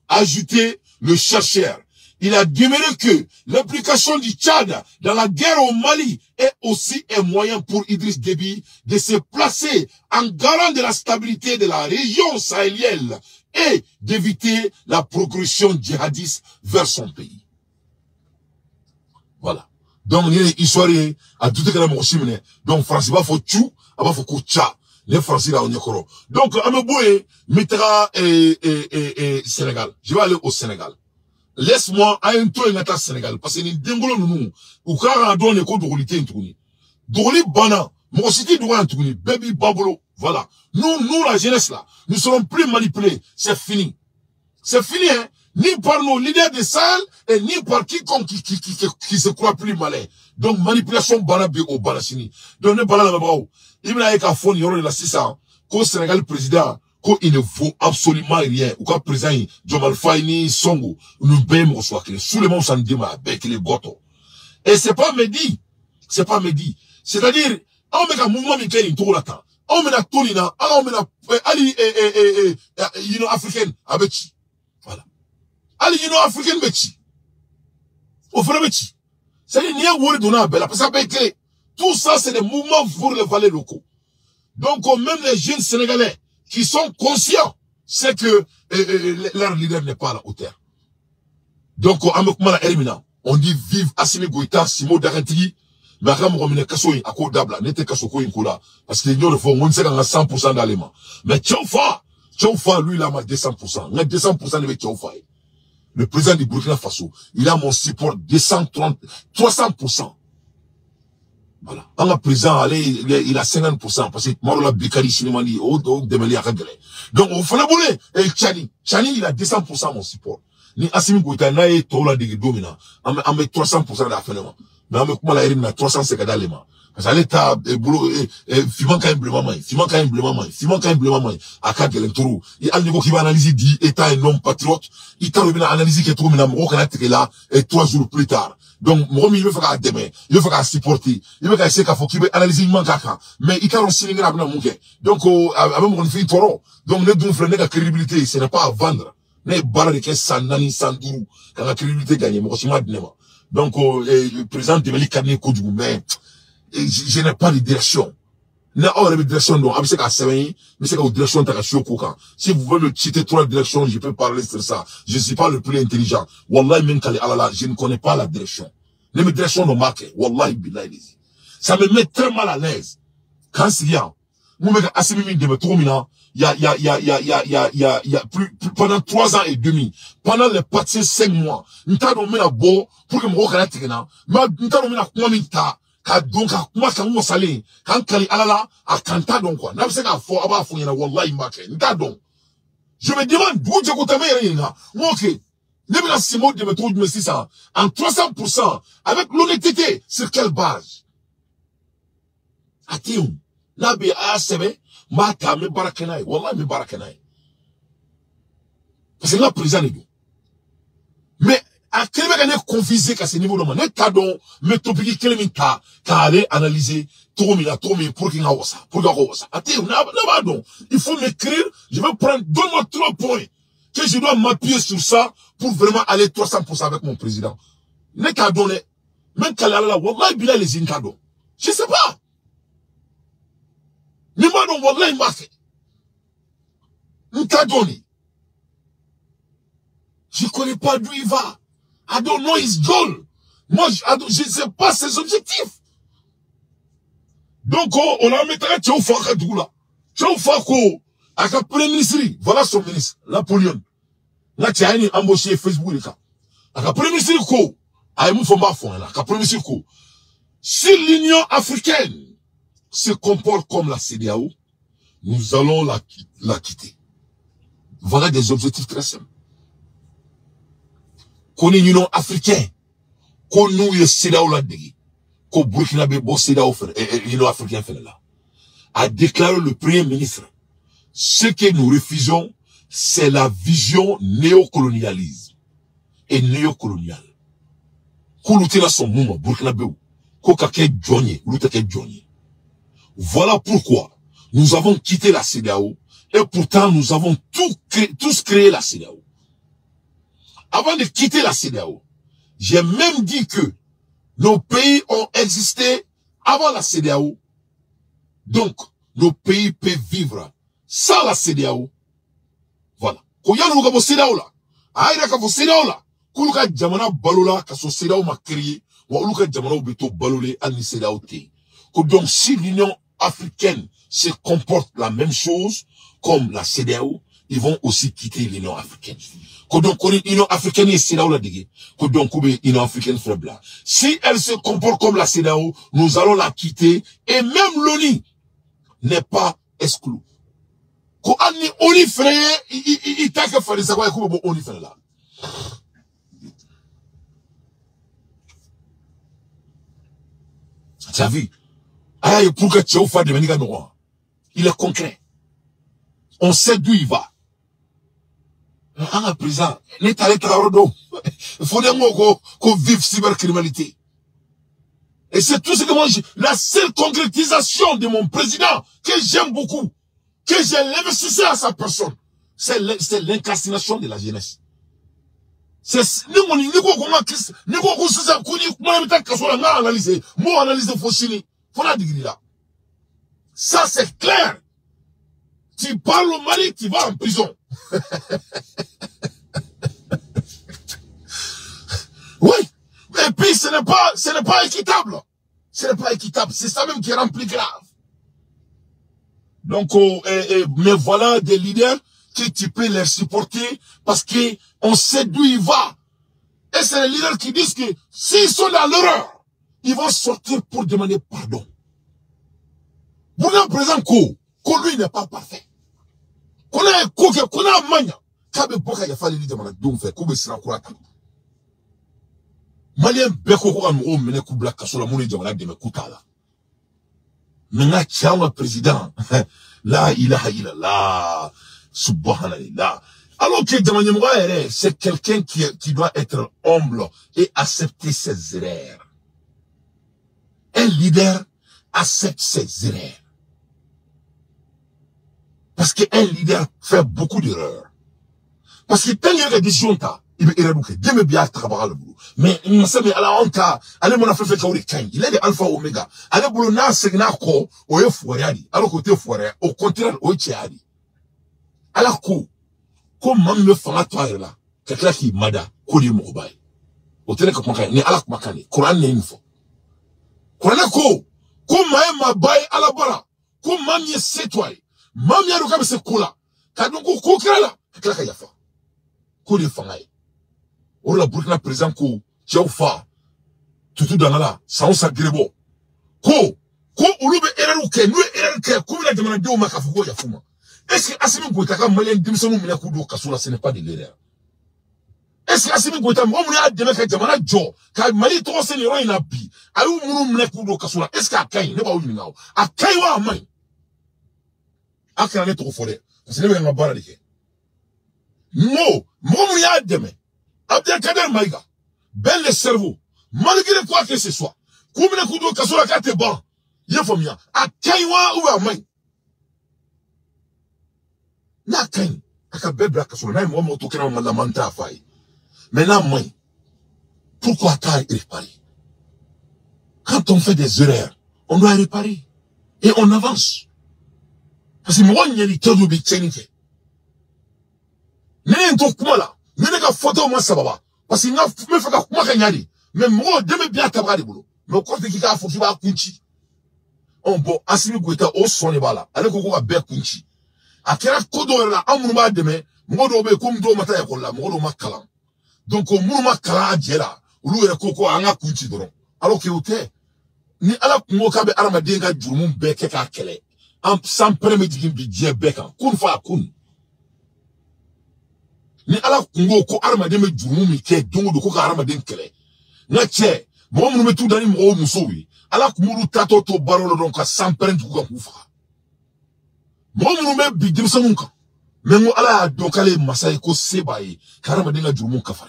Ajouté le chercheur. Il a demeuré que l'implication du Tchad dans la guerre au Mali est aussi un moyen pour Idriss Déby de se placer en garant de la stabilité de la région sahélienne et d'éviter la progression djihadiste vers son pays. Voilà. Donc, il y a une histoire à tout ce que l'on donc, France, il va faut tout, il va faut tcha. Les Français là, on y est. Donc, Ameboué, Mitra et Sénégal. Je vais aller au Sénégal. Laisse-moi à un tour au Sénégal. Parce que nous dengolo nous, ou car on donne les codes de réalité en tourné. Doli Bana, moi aussi tu dois en tourner. Baby Babolo. Voilà. Nous, la jeunesse là, nous serons plus manipulés. C'est fini. C'est fini, hein. Ni par nos leaders de Sahel, et ni par quiconque qui se croit plus malin. Donc, manipulation Bana au Banachini. Donc, ne Bana la Mabrao. Il m'a dit qu'à fond, il y aura la 600. Qu'au Sénégal, président, qu'il ne faut absolument rien. Ou qu'à président, Jomal Faini, Songo, nous payons, soit que sous les mots, ça nous dit, avec les gotos. Et c'est pas Mehdi. C'est pas Mehdi. C'est-à-dire, on met un mouvement, mais qu'il y a tout là-dedans. On met la Tolina, on met la, Ali, Union africaine, avec qui? Voilà. Ali, Union africaine, avec qui? Au vrai, avec qui? C'est-à-dire, il y a un word donnant, parce que ça peut être tout ça, c'est des mouvements pour les valets locaux. Donc, même les jeunes Sénégalais qui sont conscients, c'est que leur leader n'est pas à la hauteur. Donc, on dit vive Assimi Goïta, Simo Darentigi, mais on Kassoui, à côté d'Abla, n'était Kassoko Inkola, parce qu'il y a on sait qu'on a 100% d'aléments. Mais Tchoufa, lui, il a 200%. Il a 200% de Tchoufa. Le président du Burkina Faso, il a mon support 300%. Voilà. En la président, il a 50%, parce que Marola Bikari, Chinemani, Demeli, Aragale. Donc, on fait la boule, et Tchani, il a 200% mon support. Ni Assimi Goïta, nae, Tola, de Domina, on met 300% d'affaires. Mais on met comment la hérine, 350 d'éléments. Parce que l'état, boulot, Fiman quand même, à quatre l'électoraux. Et al niveau qui va analyser dit, état un homme patriote, il t'a remis à analyser qu'il trouve maintenant, mon canette là, et 3 jours plus tard. Donc, mon il veut faire demain, il veut faire supporter, il veut essayer qu'il faut qu'il veut analyser, il manque à mais il t'a aussi une grave, donc, avec mon fille toro. Donc, ne donc, la crédibilité, ce n'est pas à vendre. Ne barre de qu'est sanani, sandourou, quand la crédibilité gagne, mon chima de nema. Donc, le président de Meli Kane Kodjou, mais, je n'ai pas de direction. Na on a direction donc avec ça mais c'est que direction ta chocoka. Si vous voulez me citer 3 directions, je peux parler sur ça. Je suis pas le plus intelligent. Wallahi men kali alala, je ne connais pas la direction. Les directions non marquées. Wallahi billahi. Ça me met très mal à l'aise. Quand c'est bien. Vous me Assimi de me tromina, il y a plus pendant 3 ans et demi. Pendant les passés 5 mois, nous t'avons mis à bord pour que me reconnaisse na. Mais nous t'avons mis à quoi minta. Donc, moi, quand on s'allait, quand Kali Alala, à Kanta, donc, quoi. N'a pas ça qu'à fond, à bas, il y a Wallahi Mbake. N'ta donc. Je me demande, d'où j'ai coûté rien, là. Moi, ok. N'est pas si mot de me trouver, mais 600. En 300%, avec l'honnêteté, sur quelle base? Attention. Là, bien, à Sebe, Mata, me barakanai. Wallahi, me barakanai. Parce que là, président, mais, a quelqu'un qui confisé à ce niveau de mon état donc mais topique quelqu'un qui a aller analyser trop pour qu'il a ça pour qu'il ça attends il faut m'écrire je vais prendre donne-moi 3 points que je dois m'appuyer sur ça pour vraiment aller 300% avec mon président n'est qu'à donner même qu'à la wallahi bila les incado je sais pas mais moi non wallahi m'a fait n't'a donné je connais pas d'où il va. I don't know his goal. Moi, je ne sais pas ses objectifs. Donc, on a mis un Tchaoufaka Doula. Tchaoufako, avec le premier ministre, voilà son ministre, Napoléon. Là, tu as embauché Facebook, avec le premier ministre, si l'Union africaine se comporte comme la CEDEAO, nous allons la quitter. Voilà des objectifs très simples. Qu'on est l'Union africaine, qu'on nous est CEDEAO là dégui, qu'on Burkina Faso CEDEAO l'Union africaine fait là, a déclaré le premier ministre. Ce que nous refusons, c'est la vision néocolonialisme et néocoloniale. Qu'on lutte là son mouvement Burkina Faso, qu'on kake Johnny, lutte kake Johnny. Voilà pourquoi nous avons quitté la CEDEAO et pourtant nous avons tous créé la CEDEAO. Avant de quitter la CEDEAO, j'ai même dit que nos pays ont existé avant la CEDEAO. Donc, nos pays peuvent vivre sans la CEDEAO. Voilà. Quand il y a un CEDEAO là, aïe ka CEDEAO là, kuluka jamana balola kaso CEDEAO m'a créé, wa uluka jamana beto balolé ani CEDEAO te. Donc, si l'Union africaine se comporte la même chose comme la CEDEAO, ils vont aussi quitter l'Union africaine. Donc, l'Union africaine est CEDEAO là, donc, l'Union africaine faible. Si elle se comporte comme la CEDEAO, nous allons la quitter, et même l'ONU n'est pas exclu. Quand on y frère, il t'a que faire ça, comment on y fait là. Tu as vu? Ah, pour que tu aies fait de venir à il est concret. On sait d'où il va. Ah, président, l'État est il faut dire qu'on vive cybercriminalité. Et c'est tout ce que moi, la seule concrétisation de mon président, que j'aime beaucoup, que j'ai investi à sa personne, c'est l'incarcination de la jeunesse. C'est, ça c'est clair. Tu parles au Mali, tu vas en prison. Oui. Et puis, ce n'est pas équitable. Ce n'est pas équitable. C'est ça même qui rend plus grave. Donc, mais voilà des leaders que tu peux les supporter parce que on sait d'où il va. Et c'est les leaders qui disent que s'ils sont dans l'erreur, ils vont sortir pour demander pardon. Pour le président qu'on lui n'est pas parfait. Qu'on a un mania. Kabe boka ya fali de mana donc fait kobe sira kurata. Malien beko ko am o mene ku black kasola moni jamana de me kutala. Menga chama président. La ilaha illallah. Subhanallah. Alors que jamana mo c'est quelqu'un qui doit être humble et accepter ses erreurs. Un leader accepte ses erreurs. Parce qu'un leader fait beaucoup d'erreurs. Parce que tant qu'il y a des décisions, il va éraper. Dieu me bien travailler le boulot. Mais il me semble à la honte, allez mon affaire fait qu'il il est le alpha oméga. Allez boulot na segna ko o ye foyadi. Alors côté foyer, au contraire o tiadi. Alors ko mam me fanga toi là. Quelqu'un qui mada ko di mo bay. O tele ko makani ni ala ko makani. Quran ne info. Quran ko ma bay ala bara. Ko mam ye setway. Mam ya ruka se kula. Kadungu ko kala. Quelqu'un ya fa. Ko de fangai. Or la Burkina président ko Tchaouffa. Tutu danala, sa grebo. Ko ulube eraru ke, nous eraru ke, ko la demande de makafuko ya fuma. Est-ce que Assimi Goïta malien dimsonu mina kudo kasula ce n'est pas de l'erreur. Est-ce que Assimi Goïta mo muna ademe ka jamana jo, ka Mali to se ni roina bi. Ayu munu mina kudo kasula. Est-ce que akai ne ba wu ngao. Akai wa amai. Akana ne to fole. Parce que ne ba bara dike. Mo muna ademe. Abdel Kader Maïga. Ben le cerveau. Malgré quoi que ce soit. Koumine kudo kasola kate bon. Yefomia. A kaiwa ou a main. Na kain. Aka bebra kasola. Na moi moto kena mandamanta fai. Mais na main. Pourquoi t'as réparé? Quand on fait des erreurs, on doit réparer. Et on avance. Parce que moi, il y a des tas de bêtises. N'est pas comme là. N'est pas photo moi ça va. Parce que n'a me fait comme moi kanyari. Mais moi demain bien tabari boulot. Mais quand tu dis faut qu'il va kunchi. On bon asimi goita au son bala. Ale ko ko be kunchi. Akera kodo la amuma demain. Moi do be comme do mata ya kolla. Moi do makala. Donc au mouma kala adjela. Ulu e koko anga kunchi doron. Alors que ote ni ala kungo ka be arama denga jurumun be ke ka kele. Am sans préméditer bi die be kan. Kun fa kun. Ni ala kungo ko arama de me jurumun mi ke dongo do ko ka arama den kele. Na che mo mu me tu dani mo muso wi. Ala kumuru tato to barolo don ka sans préméditer ko ka fa. Mo mu me bi dim sanun kan. Mengo ala do kale masai ko sebaye ka arama denga jurumun ka fa.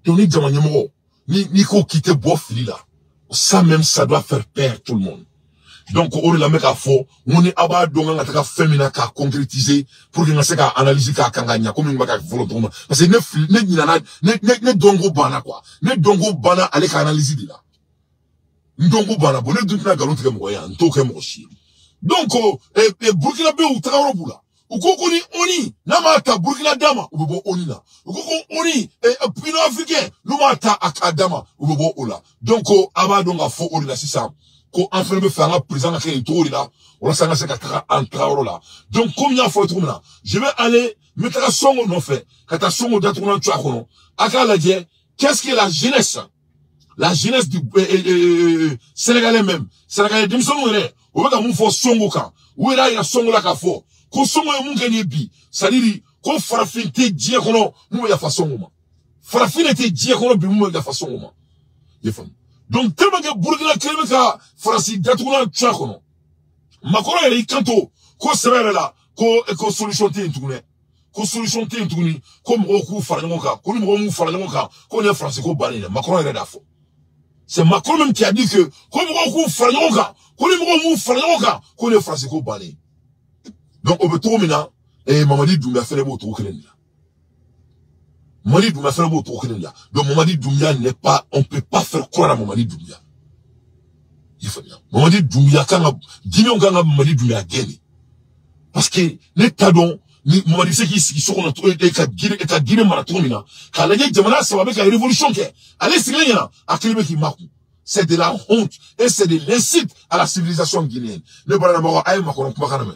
Donc ni jamanya mo ni ko quitter bo fili là. Ça même ça doit faire peur tout le monde. Donc on la mec à faux, on est aba donga ngata féminin ka concrétiser pour que ngase ka analyser ka kanganya comme une baka volontairement parce que ne dongo bana quoi. Ne dongo bana aller ka analyser de là. Ndongo bana bonne dunna galon tika mo ya ntoke mo shi. Donc Burkina be ou Traorobula. Ukoko ni oni na mata Burkina dama ubobo oni na. Ukoko oni pino africain no mata akadama ubobo ola. Donc aba donga fo oli la sisa ko enfin be faire un président na ke tori là. On s'en se ka entra là. Donc combien fois tout là. Je vais aller mettre la songo non fait. Kata songo datuna twa kono. Aka la die qu'est-ce que la jeunesse? La jeunesse du Sénégalais même. Sénégalais dim songo re. O baka mu fo songo kan. Ou era ya songo la ka fo. Ko songo e mun gani bi sadiri ko farafin te die kono mu ya fa songo ma farafin te die kono bi mu ya fa songo ma yefam donc tellement que Burkina kelme ka farasi datuna tcha kono makoro ya ikanto ko serere la ko solution te ntune ko solution te ntuni ko mo ku farango ka ko mo mu farango ka ko ne français ko bani la makoro ya da fo c'est Macron même qui a dit que ko mo ku farango ka ko mo mu farango ka ko ne français ko bani. Donc, on peut trop maintenant, et Mamadi Doumbia fait les mots trop clairs. Mamadi Doumbia fait les mots trop clairs. Donc, Mamadi Doumbia n'est pas, on peut pas faire croire à Mamadi Doumbia. Il faut bien. Mamadi Doumbia, quand Guinéon, quand Mamadi Doumbia gagné. Parce que, les tadons, Mamadi, c'est qu'ils sont en train de Guinée marathon, quand la guerre, ça va avec la révolution, allez, c'est rien, à quel mec qui marque. C'est de la honte, et c'est de l'incite à la civilisation guinéenne. Le Baranamara, aïe, Macron, Makaname.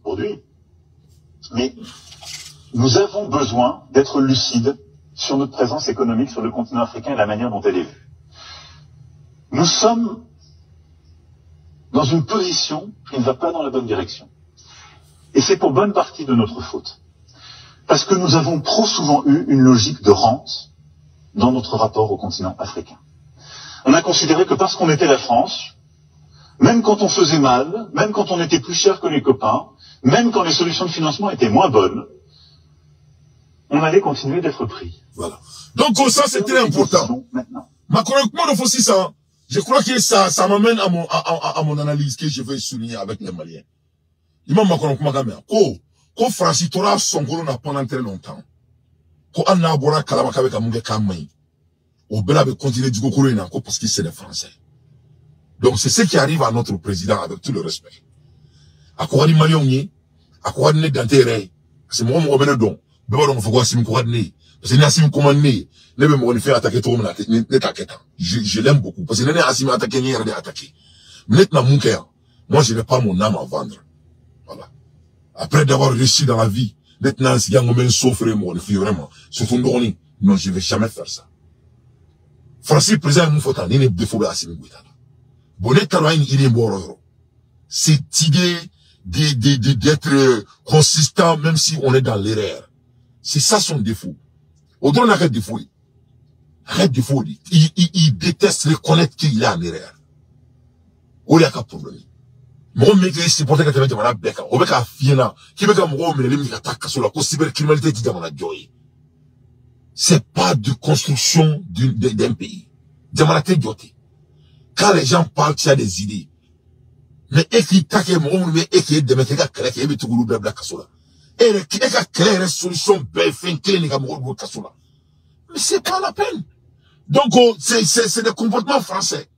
Aujourd'hui. Mais nous avons besoin d'être lucides sur notre présence économique sur le continent africain et la manière dont elle est vue. Nous sommes dans une position qui ne va pas dans la bonne direction. Et c'est pour bonne partie de notre faute. Parce que nous avons trop souvent eu une logique de rente dans notre rapport au continent africain. On a considéré que parce qu'on était la France, même quand on faisait mal, même quand on était plus cher que les copains, même quand les solutions de financement étaient moins bonnes, on allait continuer d'être pris. Voilà. Donc ça c'est très important. Macron, aussi ça, je crois que ça m'amène à mon analyse que je vais souligner avec les Maliens. Il m'a Macron ko Francis Tora son colon pendant très longtemps. Ko anna bora kalabaka avec amunge kamai. Au bela be continuer du kokolona parce que c'est les Français. Donc c'est ce qui arrive à notre président avec tout le respect. A quoi dit Maliongi, a quoi dit d'intérêt, c'est moi mon don. Beba donc faut quoi si me quoi dit, parce que Nassim commandé, ne me me faire attaquer tout le monde, ne t'inquiète. Je l'aime beaucoup parce que n'est Nassim attaqué ni rien attaqué. Maintenant mon cœur, moi je n'ai pas mon âme à vendre. Voilà. Après d'avoir réussi dans la vie, maintenant si gang me souffre moi, vraiment, surtout non je vais jamais faire ça. Francis président nous faut aller ne défaut à Nassim Goïta. Cette idée d'être consistant même si on est dans l'erreur. C'est ça son défaut. Au-delà arrête défaut. Arrête défaut. Il déteste reconnaître qu'il est en erreur. Il y a qu'un problème. Moi, c'est pour ça que tu vas te faire. On va faire fier là. Qui veut que moi, mais les mecs attaquent sur la cybercriminalité qui est dans la joie. c'est pas de construction d'un pays. Quand les gens parlent, tu as des idées. Mais et qui taque mon mais et qui est de mettre la clé et tout le blabla casola. Et la clé la solution belle fin clé n'est qu'à mon casola. Mais c'est pas la peine. Donc c'est des comportements français.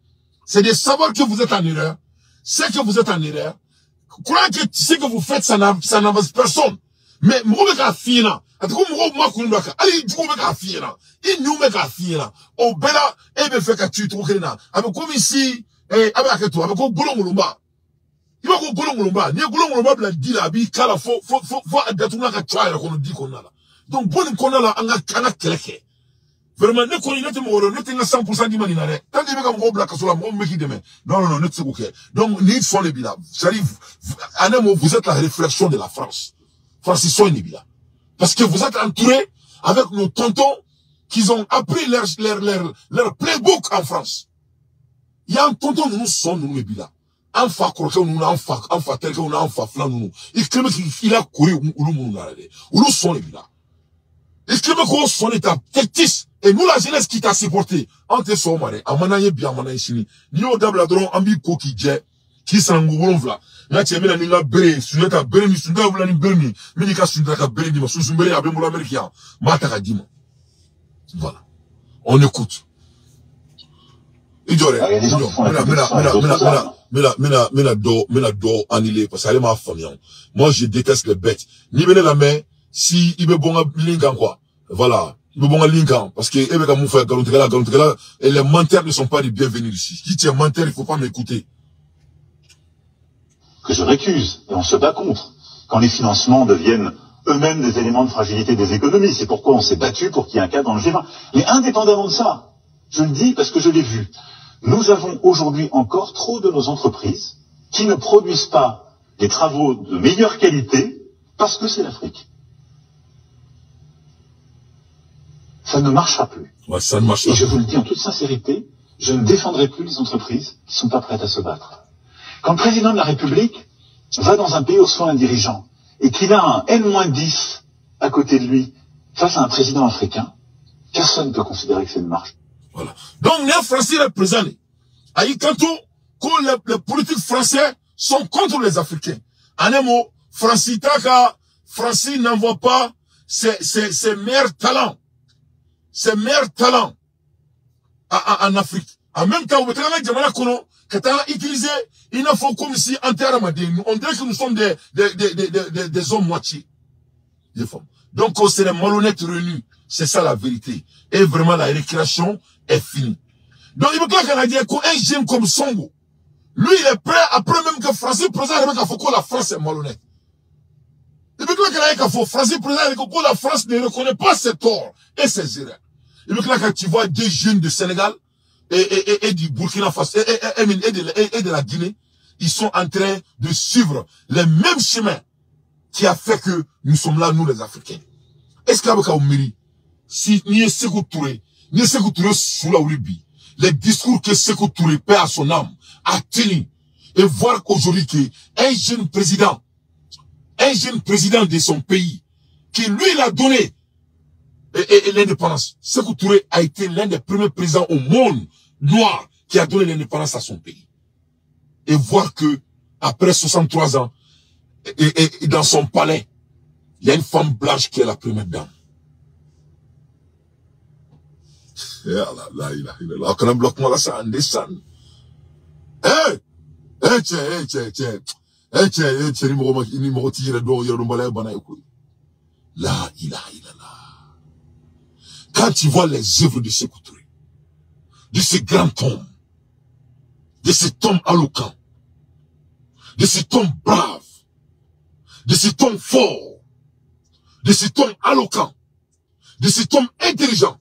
C'est de savoir que vous êtes en erreur. C'est que vous êtes en erreur. Croyez que ce que vous faites, ça n'avance personne. Mais moi je fina. En tout cas moi kundoka. Allez du coup me fina. Il nous me fina. Au bela et me fait que tu trouves là. Avec comme ici avec toi avec golongolomba. Il va golongolomba. Ni golongolomba bla dit la bi kala faut datuna ka twa la qu'on dit qu'on a là. Donc bon qu'on a là anga keleke. Vraiment ne connaît pas mon ne tenga 100% du maninare. Tant que me comme black sur la mon meki demain. Non ne c'est OK. Donc ni sont les bilans. J'arrive à un moment vous êtes la réflexion de la France. France sont les bilans. Parce que vous êtes entourés avec nos tontons qui ont appris leur playbook en France. Il y a un tonton nous sommes nous les bilans. Enfa croquer nous enfa tel que nous enfa flan nous. Il a couru ou nous arrêter. Ou nous sont les bilans. Et que me son état tactis et nous la jeunesse qui t'a supporté en te somare amanaye bien amanaye chini ni o dabla dron ambi ko ki je ki sangu vla na chemela ni nga bere suneta bere ni sunda vla ni bere ni mini ka sunda ka bere ni masu sumbere abe mula américain mata ka dima voilà on écoute idore mena do annulé parce qu'elle m'a famille moi je déteste les bêtes ni venez la main si il veut bon linkan quoi voilà il veut bon linkan parce que ebe ka mou faire galontegala et les menteurs ne sont pas les bienvenus ici si tu es menteur il faut pas m'écouter que je récuse et on se bat contre quand les financements deviennent eux-mêmes des éléments de fragilité des économies. C'est pourquoi on s'est battu pour qu'il y ait un cas dans le G20. Mais indépendamment de ça, je le dis parce que je l'ai vu, nous avons aujourd'hui encore trop de nos entreprises qui ne produisent pas des travaux de meilleure qualité parce que c'est l'Afrique. Ça ne marchera plus. Ouais, ça ne marchera Et je vous le dis en toute sincérité, je ne défendrai plus les entreprises qui ne sont pas prêtes à se battre. Quand le président de la République va dans un pays où reçoit un dirigeant et qu'il a un N-10 à côté de lui face à un président africain, personne ne peut considérer que c'est une marche. Voilà. Donc, les Français représentent. Aïe, quand les politiques français sont contre les Africains. En un mot, Francis n'envoie pas ses meilleurs talents. Ses meilleurs talents en Afrique. En même temps, vous avez utilisé, il ne faut comme si en terre on dirait que nous sommes des hommes moitié. Donc, c'est les malhonnêtes réunis. C'est ça la vérité. Et vraiment, la récréation est finie. Donc, il veut que le Canadien, un jeune comme Songo, lui, il est prêt, après même que Francis présente, il faut que la France est malhonnête. Il veut que le Canadien, Francis présente, que la France ne reconnaît pas ses torts et ses erreurs. Il veut que là, quand tu vois deux jeunes du Sénégal et du Burkina Faso et de la Guinée, ils sont en train de suivre les mêmes chemins qui a fait que nous sommes là, nous les Africains. Est-ce qu'il y a un mérite? Si ni Sékou Touré sous la Oulibi, les discours que Sékou Touré, paix à son âme, a tenu, et voir qu'aujourd'hui un jeune président de son pays, qui lui l'a donné et l'indépendance. Sékou Touré a été l'un des premiers présidents au monde noir qui a donné l'indépendance à son pays. Et voir que, après 63 ans, et dans son palais, il y a une femme blanche qui est la première dame. Là, quand on bloque moi là, ça en descend. Quand tu vois les œuvres de Sékou Touré, de ce grand homme, de cet homme alloquent, de cet homme brave, de cet homme fort, de cet homme alloquent, de cet homme intelligent,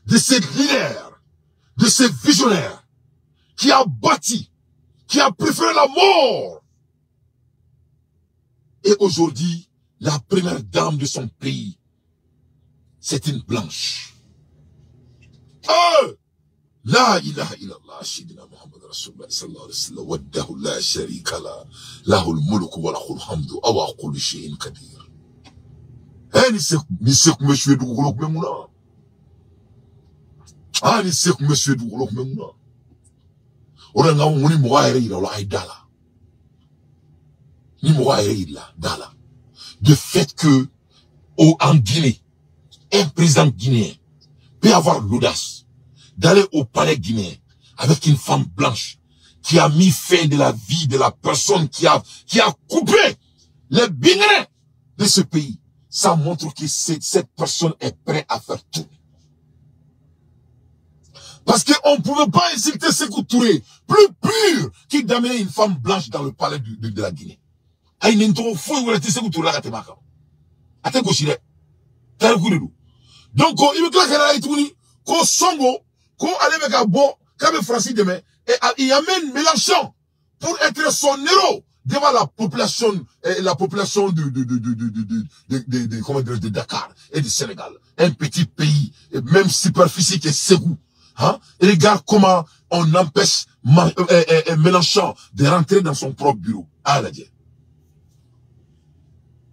de ce leader, de ce visionnaire, qui a bâti, qui a préféré la mort. Et aujourd'hui, la première dame de son pays, c'est une blanche. La ilaha illallah, Shidina Muhammad Rasulullah sallallahu alayhi wa sallam, waddahu la sharika la, lahul mulku wa lahul hamdu, awa kulli shay'in kadir. Ni se kumeshwe du gulok memuna. Ah, ni c'est monsieur du l'ok même non. Oranga moni mo ayre ila la aidala. Ni mo ayre ila dala. De fait que en Guinée, un président guinéen peut avoir l'audace d'aller au palais guinéen avec une femme blanche qui a mis fin de la vie de la personne qui a coupé les bignets de ce pays. Ça montre que cette personne est prête à faire tout. Parce qu'on ne pouvait pas insulter Sékou Touré, plus pur qu'il d'amener une femme blanche dans le palais de la Guinée. Aïe, n'est-ce pas fou, ou est-ce Sékou Touré là, t'es marquant. Attends, Goshire. T'as le coup de nous. Donc, il me claque là, qu'on songo, qu'on allait avec un bon, comme Francis demain, et il amène Mélenchon pour être son héros devant la population de Dakar et du Sénégal. Un petit pays, même superficie qui est Ségou. Hein? Et regarde comment on empêche Mélenchon de rentrer dans son propre bureau. Ah, la Dieu.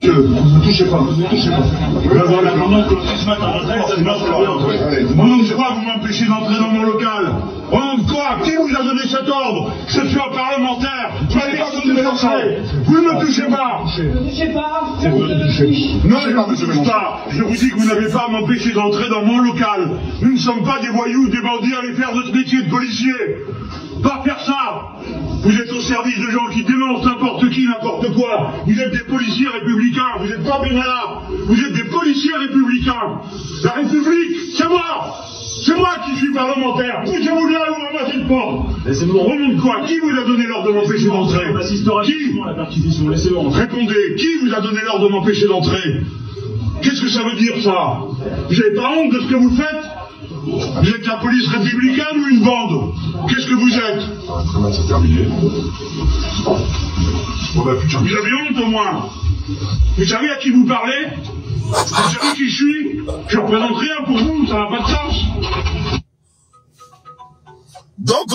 Ne touchez pas, ne touchez pas. La commande que ce matin en retraite, c'est notre ordre. Mon nom, je crois que vous m'empêchez d'entrer dans mon local. Au nom de quoi? Qui vous a donné cet ordre? Je suis un parlementaire. Vous n'avez pas donné d'entrer. Vous ne me touchez pas. Ne touchez pas. Non, je ne vous touche pas. Je vous dis que vous n'avez pas à m'empêcher d'entrer dans mon local. Nous ne sommes pas des voyous, des bandits à aller faire notre métier de policier. Pas faire ça. Vous êtes au service de gens qui dénoncent n'importe qui, n'importe quoi. Vous êtes des policiers républicains. Vous n'êtes pas Benalla. Vous êtes des policiers républicains. La République, c'est moi. C'est moi qui suis parlementaire. Poussez-vous là ou ramassez une porte. Laissez-moi. Au nom de quoi? Qui vous a donné l'ordre de m'empêcher d'entrer? Qui? Répondez. Qui vous a donné l'ordre de m'empêcher d'entrer? Qu'est-ce que ça veut dire, ça? Vous n'avez pas honte de ce que vous faites? Vous êtes la police républicaine ou une bande? Qu'est-ce que vous êtes? C'est terminé. Vous avez honte au moins? Vous savez à qui vous parlez? Vous savez qui je suis? Je représente rien pour vous, ça n'a pas de sens. Donc,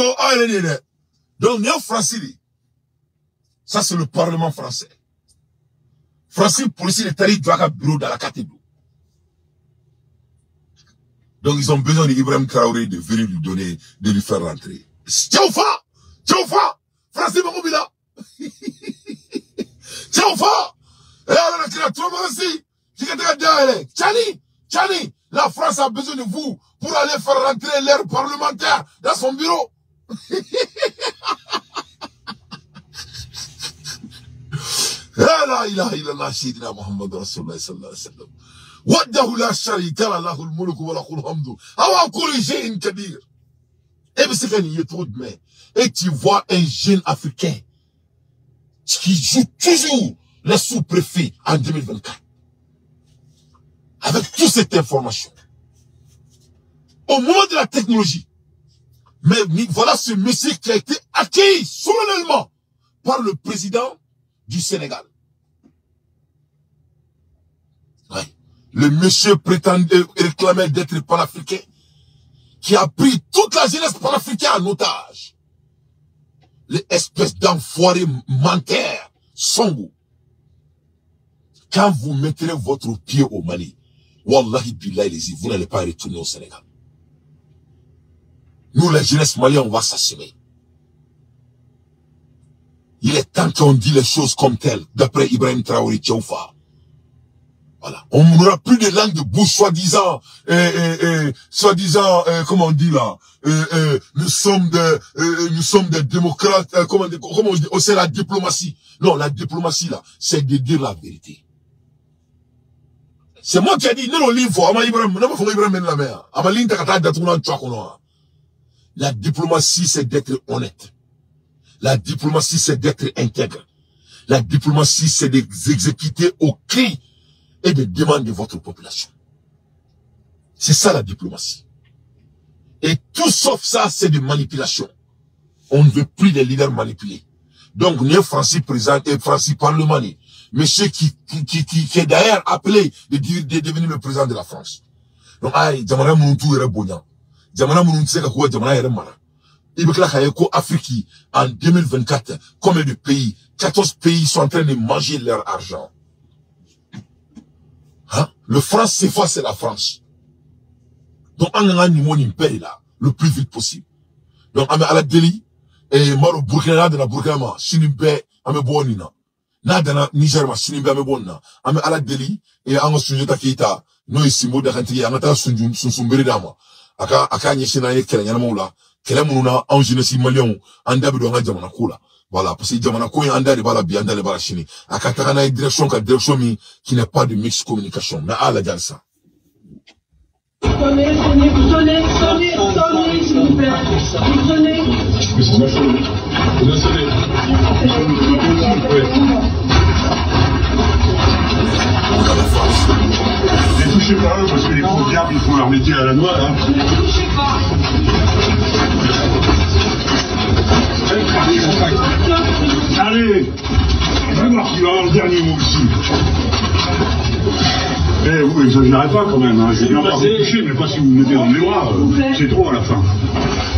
Néo Francis, ça c'est le Parlement français. Francis, policier, les tarifs doivent avoir bureau dans la cathédrale. Donc, ils ont besoin d'Ibrahim Traoré de venir lui donner, de lui faire rentrer. Tchaufa! Francis Mamobila! Tchaufa! Tchani! La France a besoin de vous pour aller faire rentrer l'air parlementaire dans son bureau. La ilaha illallah sayyidina Muhammad Rasulullah sallallahu alayhi wa sallam. وحده لا شريك له له الملك وله الحمد أو كل شيء كبير. Et c'est qu'il y a trop de mains. Et tu vois un jeune africain qui joue toujours les sous-préfets en 2024. Avec toute cette information. Au moment de la technologie. Mais voilà ce monsieur qui a été accueilli solennellement par le président du Sénégal. Ouais. Le monsieur prétendait réclamait d'être panafricain, qui a pris toute la jeunesse panafricaine en otage. Les espèces d'enfoirés menteurs, Songo. Quand vous mettrez votre pied au Mali, Wallahi billahi, vous n'allez pas retourner au Sénégal. Nous, la jeunesse malienne, on va s'assumer. Il est temps qu'on dit les choses comme telles, d'après Ibrahim Traoré Tchoufa. Voilà. On n'aura plus de langue de bouche, soi-disant, comment on dit là, nous sommes des démocrates, comment on dit, oh, c'est la diplomatie. Non, la diplomatie là, c'est de dire la vérité. C'est moi qui ai dit, non, la diplomatie, c'est d'être honnête. La diplomatie, c'est d'être intègre. La diplomatie, c'est d'exécuter au cri et de demander de votre population. C'est ça la diplomatie. Et tout sauf ça, c'est de manipulation. On ne veut plus des leaders manipulés. Donc, nous, Francis président et Francis Parlement, monsieur qui est d'ailleurs appelé de devenir le président de la France. Donc, Jamana Mounou est bonyan. Jamana Mounou c'est quoi Jamana est mara. Il veut que Afrique, en 2024, combien de pays, 14 pays sont en train de manger leur argent. Hein? Le franc CFA, c'est la France. Donc, on a un niveau d'impérial là, le plus vite possible. Donc, on a la Delhi, et Maro Burkina, de la Burkina, Sinimbe, on a bonina. Na dana Niger, Sinimbe, on a bonina. On a la Delhi, et on a Sunjata Keita, no isimo da kanti, on a Sunsumberi dama. Aka nyeshina ye kele nyana moula, kele mouna, en jeunesse malien, en dabe do nga jamana koula. Voilà, parce que jamana ko anda de bala bi anda de bala chini. Aka takana une direction mi, qui n'est pas de mix communication. Mais à la jalsa. Sonnez, s'il vous plaît. Sonnez. Ne touchez pas eux parce que les gros diables ils font leur métier à la noix. Hein. Ne touchez pas. Allez, va voir qu'il va avoir le dernier mot aussi. Eh, vous exagérez pas quand même, hein. Je vais encore vous toucher, mais pas si vous me mettez dans les bras. C'est trop à la fin.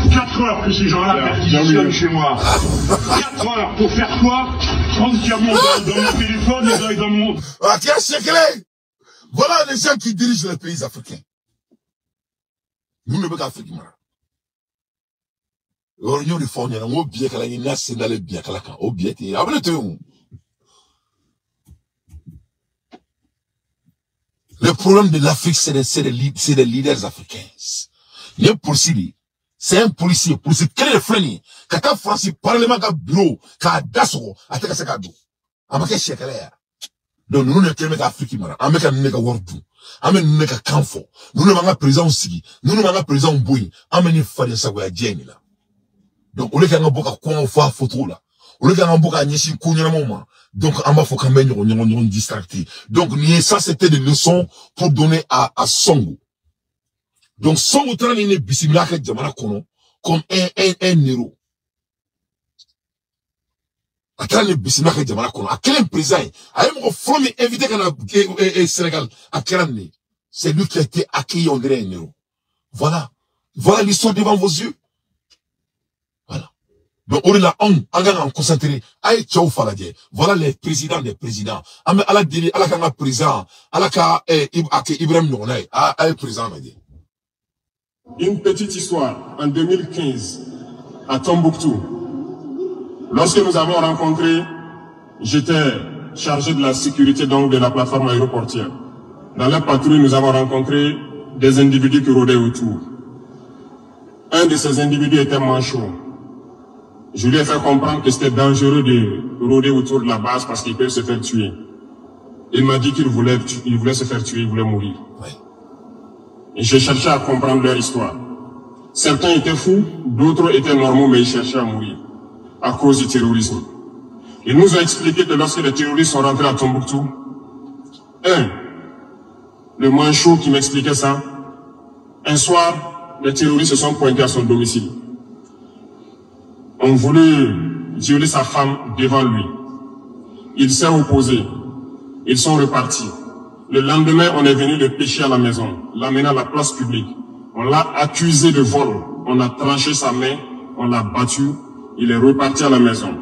4 heures que ces gens-là perquisitionnent chez moi. 4 heures pour faire quoi? Prendre qu'il y a dans mon téléphone et dans mon... Ah, tiens, c'est clair. Voilà les gens qui dirigent les pays africains. Nous ne pouvons pas faire ça. L'Union de Fournier, on bien qu'elle a une nationale bien qu'elle a au bien. Le problème de l'Afrique, c'est des leaders africains. Il y a un policier, c'est un policier, quel est le frein? Quand un Français parlement à bureau, quand d'assaut, à tes cadeaux. À ma question, donc, nous ne sommes pas Afrique, nous ne sommes pas Wordou, nous ne sommes pas Kanfo, nous ne sommes pas président aussi, nous ne sommes pas président Boui, nous ne sommes pas Sagoya Djeni là. Donc, au lieu qu'on a quoi on fait photo là, au lieu qu'on a Nyeshi Kounya moment, donc, on va faut quand même nous distracter. Donc, ça, c'était des leçons pour donner à Songo. Donc, Songo, t'en as une bissimila que Djamana Kono, comme un héros. Attends le bissimila que Djamana Kono, à quel président, à un front invité qu'on a, Sénégal, à quel année? C'est lui qui a été accueilli, on dirait un héros. Voilà. Voilà l'histoire devant vos yeux. Voilà. Donc, on est là, on a concentré, aïe, tchao faladie. Voilà les présidents des présidents. À la délai, à la kanga président, à la ka, Ibrahim Nounay, à président, m'a dit. Une petite histoire. En 2015, à Tombouctou, lorsque nous avons rencontré, j'étais chargé de la sécurité donc de la plateforme aéroportière. Dans la patrouille, nous avons rencontré des individus qui rôdaient autour. Un de ces individus était manchot. Je lui ai fait comprendre que c'était dangereux de rôder autour de la base parce qu'il peut se faire tuer. Il m'a dit qu'il voulait se faire tuer, il voulait mourir. Oui. Et j'ai cherché à comprendre leur histoire. Certains étaient fous, d'autres étaient normaux, mais ils cherchaient à mourir à cause du terrorisme. Ils nous ont expliqué que lorsque les terroristes sont rentrés à Tombouctou, le manchot qui m'expliquait ça, un soir, les terroristes se sont pointés à son domicile. On voulait violer sa femme devant lui. Il s'est opposé. Ils sont repartis. Le lendemain, on est venu le pêcher à la maison, l'amener à la place publique. On l'a accusé de vol. On a tranché sa main, on l'a battu. Il est reparti à la maison.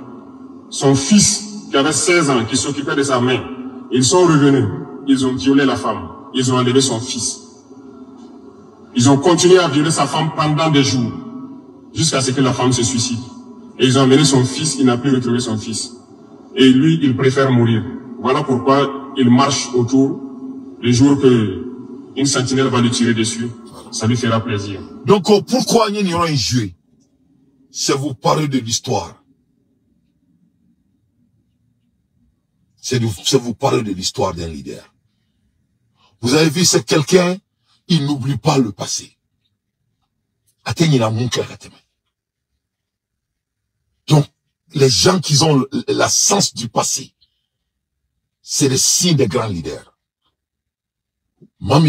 Son fils, qui avait 16 ans, qui s'occupait de sa main, ils sont revenus. Ils ont violé la femme. Ils ont enlevé son fils. Ils ont continué à violer sa femme pendant des jours, jusqu'à ce que la femme se suicide. Et ils ont amené son fils, il n'a plus retrouvé son fils. Et lui, il préfère mourir. Voilà pourquoi il marche autour. Le jour que une sentinelle va lui tirer dessus, ça lui fera plaisir. Donc, pourquoi il y aura un jeu? C'est vous parler de l'histoire. C'est vous parler de l'histoire d'un leader. Vous avez vu, c'est quelqu'un, il n'oublie pas le passé. Atteignez la mon cœur. Donc, les gens qui ont la sens du passé, c'est le signe des grands leaders. Donc,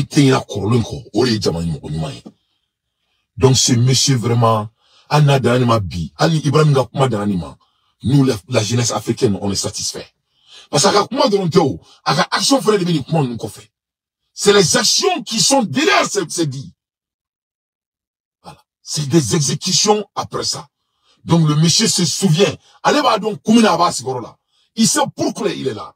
ce monsieur vraiment, nous, la jeunesse africaine, on est satisfait. Parce que c'est les actions qui sont derrière ces dits. Voilà. C'est des exécutions après ça. Donc le monsieur se souvient. Allez, donc, il sait pourquoi il est là.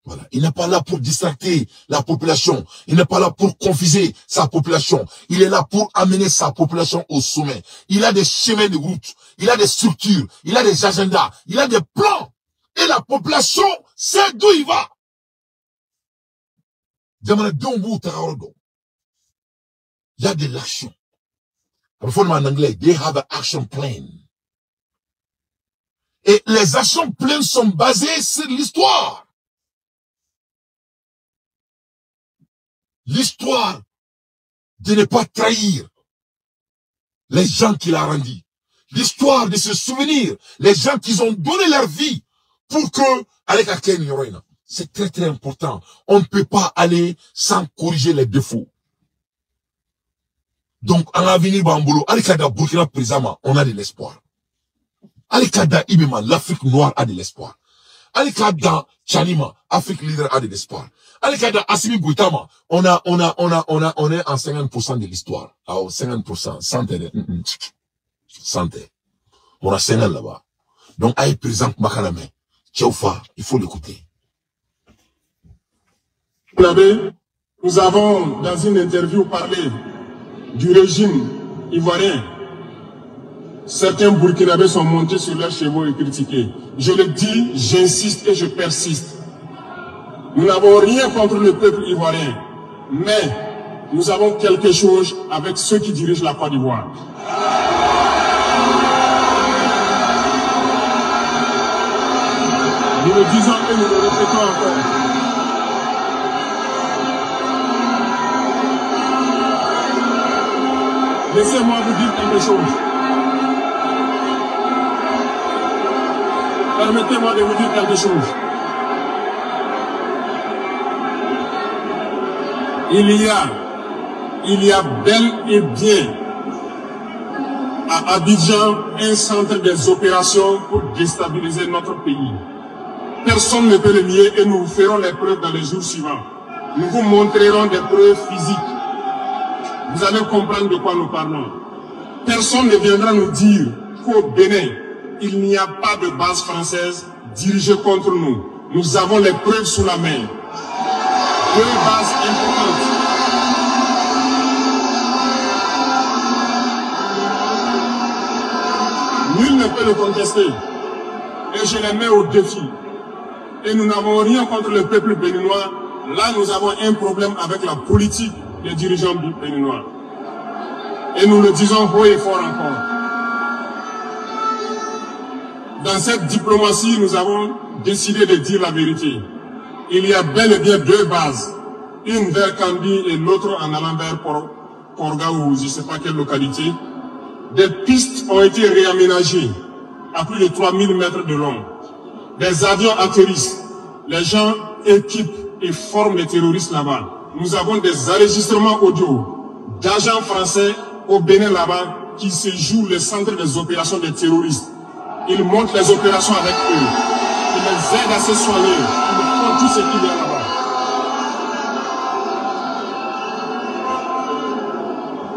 Voilà. Il n'est pas là pour distracter la population. Il n'est pas là pour confuser sa population. Il est là pour amener sa population au sommet. Il a des chemins de route. Il a des structures. Il a des agendas. Il a des plans. Et la population sait d'où il va. Il y a de l'action. En anglais, they have an action plan. Et les actions pleines sont basées sur l'histoire. L'histoire de ne pas trahir les gens qu'il a rendus. L'histoire de se souvenir les gens qui ont donné leur vie pour que, avec Aken Yoroina. C'est très très important. On ne peut pas aller sans corriger les défauts. Donc, en l'avenir, Bambolo, Alikada Burkina Présama, on a de l'espoir. Alikada Ibema, l'Afrique noire a de l'espoir. Alikada Chanima, Afrique leader a de l'espoir. Alikada Assimi Goutama, on est en 50% de l'histoire. Alors, 50%, santé. On a 50 là-bas. Donc, Aïe présente Makalame. Tchaufa, il faut l'écouter. Nous avons, dans une interview, parlé du régime ivoirien. Certains Burkinabés sont montés sur leurs chevaux et critiqués. Je le dis, j'insiste et je persiste. Nous n'avons rien contre le peuple ivoirien, mais nous avons quelque chose avec ceux qui dirigent la Côte d'Ivoire. Nous le disons et nous le répétons encore. Laissez-moi vous dire quelque chose. Permettez-moi de vous dire quelque chose. Il y a bel et bien à Abidjan un centre des opérations pour déstabiliser notre pays. Personne ne peut le nier et nous vous ferons les preuves dans les jours suivants. Nous vous montrerons des preuves physiques. Vous allez comprendre de quoi nous parlons. Personne ne viendra nous dire qu'au Bénin, il n'y a pas de base française dirigée contre nous. Nous avons les preuves sous la main. 2 bases importantes. Nul ne peut le contester. Et je les mets au défi. Et nous n'avons rien contre le peuple béninois. Là, nous avons un problème avec la politique des dirigeants béninois. Et nous le disons haut et fort encore. Dans cette diplomatie, nous avons décidé de dire la vérité. Il y a bel et bien 2 bases. Une vers Kambi et l'autre en allant vers Porga ou je ne sais pas quelle localité. Des pistes ont été réaménagées à plus de 3000 mètres de long. Des avions atterrissent. Les gens équipent et forment les terroristes là-bas. Nous avons des enregistrements audio d'agents français au Bénin là-bas qui se jouent le centre des opérations des terroristes. Ils montent les opérations avec eux. Ils les aident à se soigner. Ils font tout ce qu'il y a là-bas.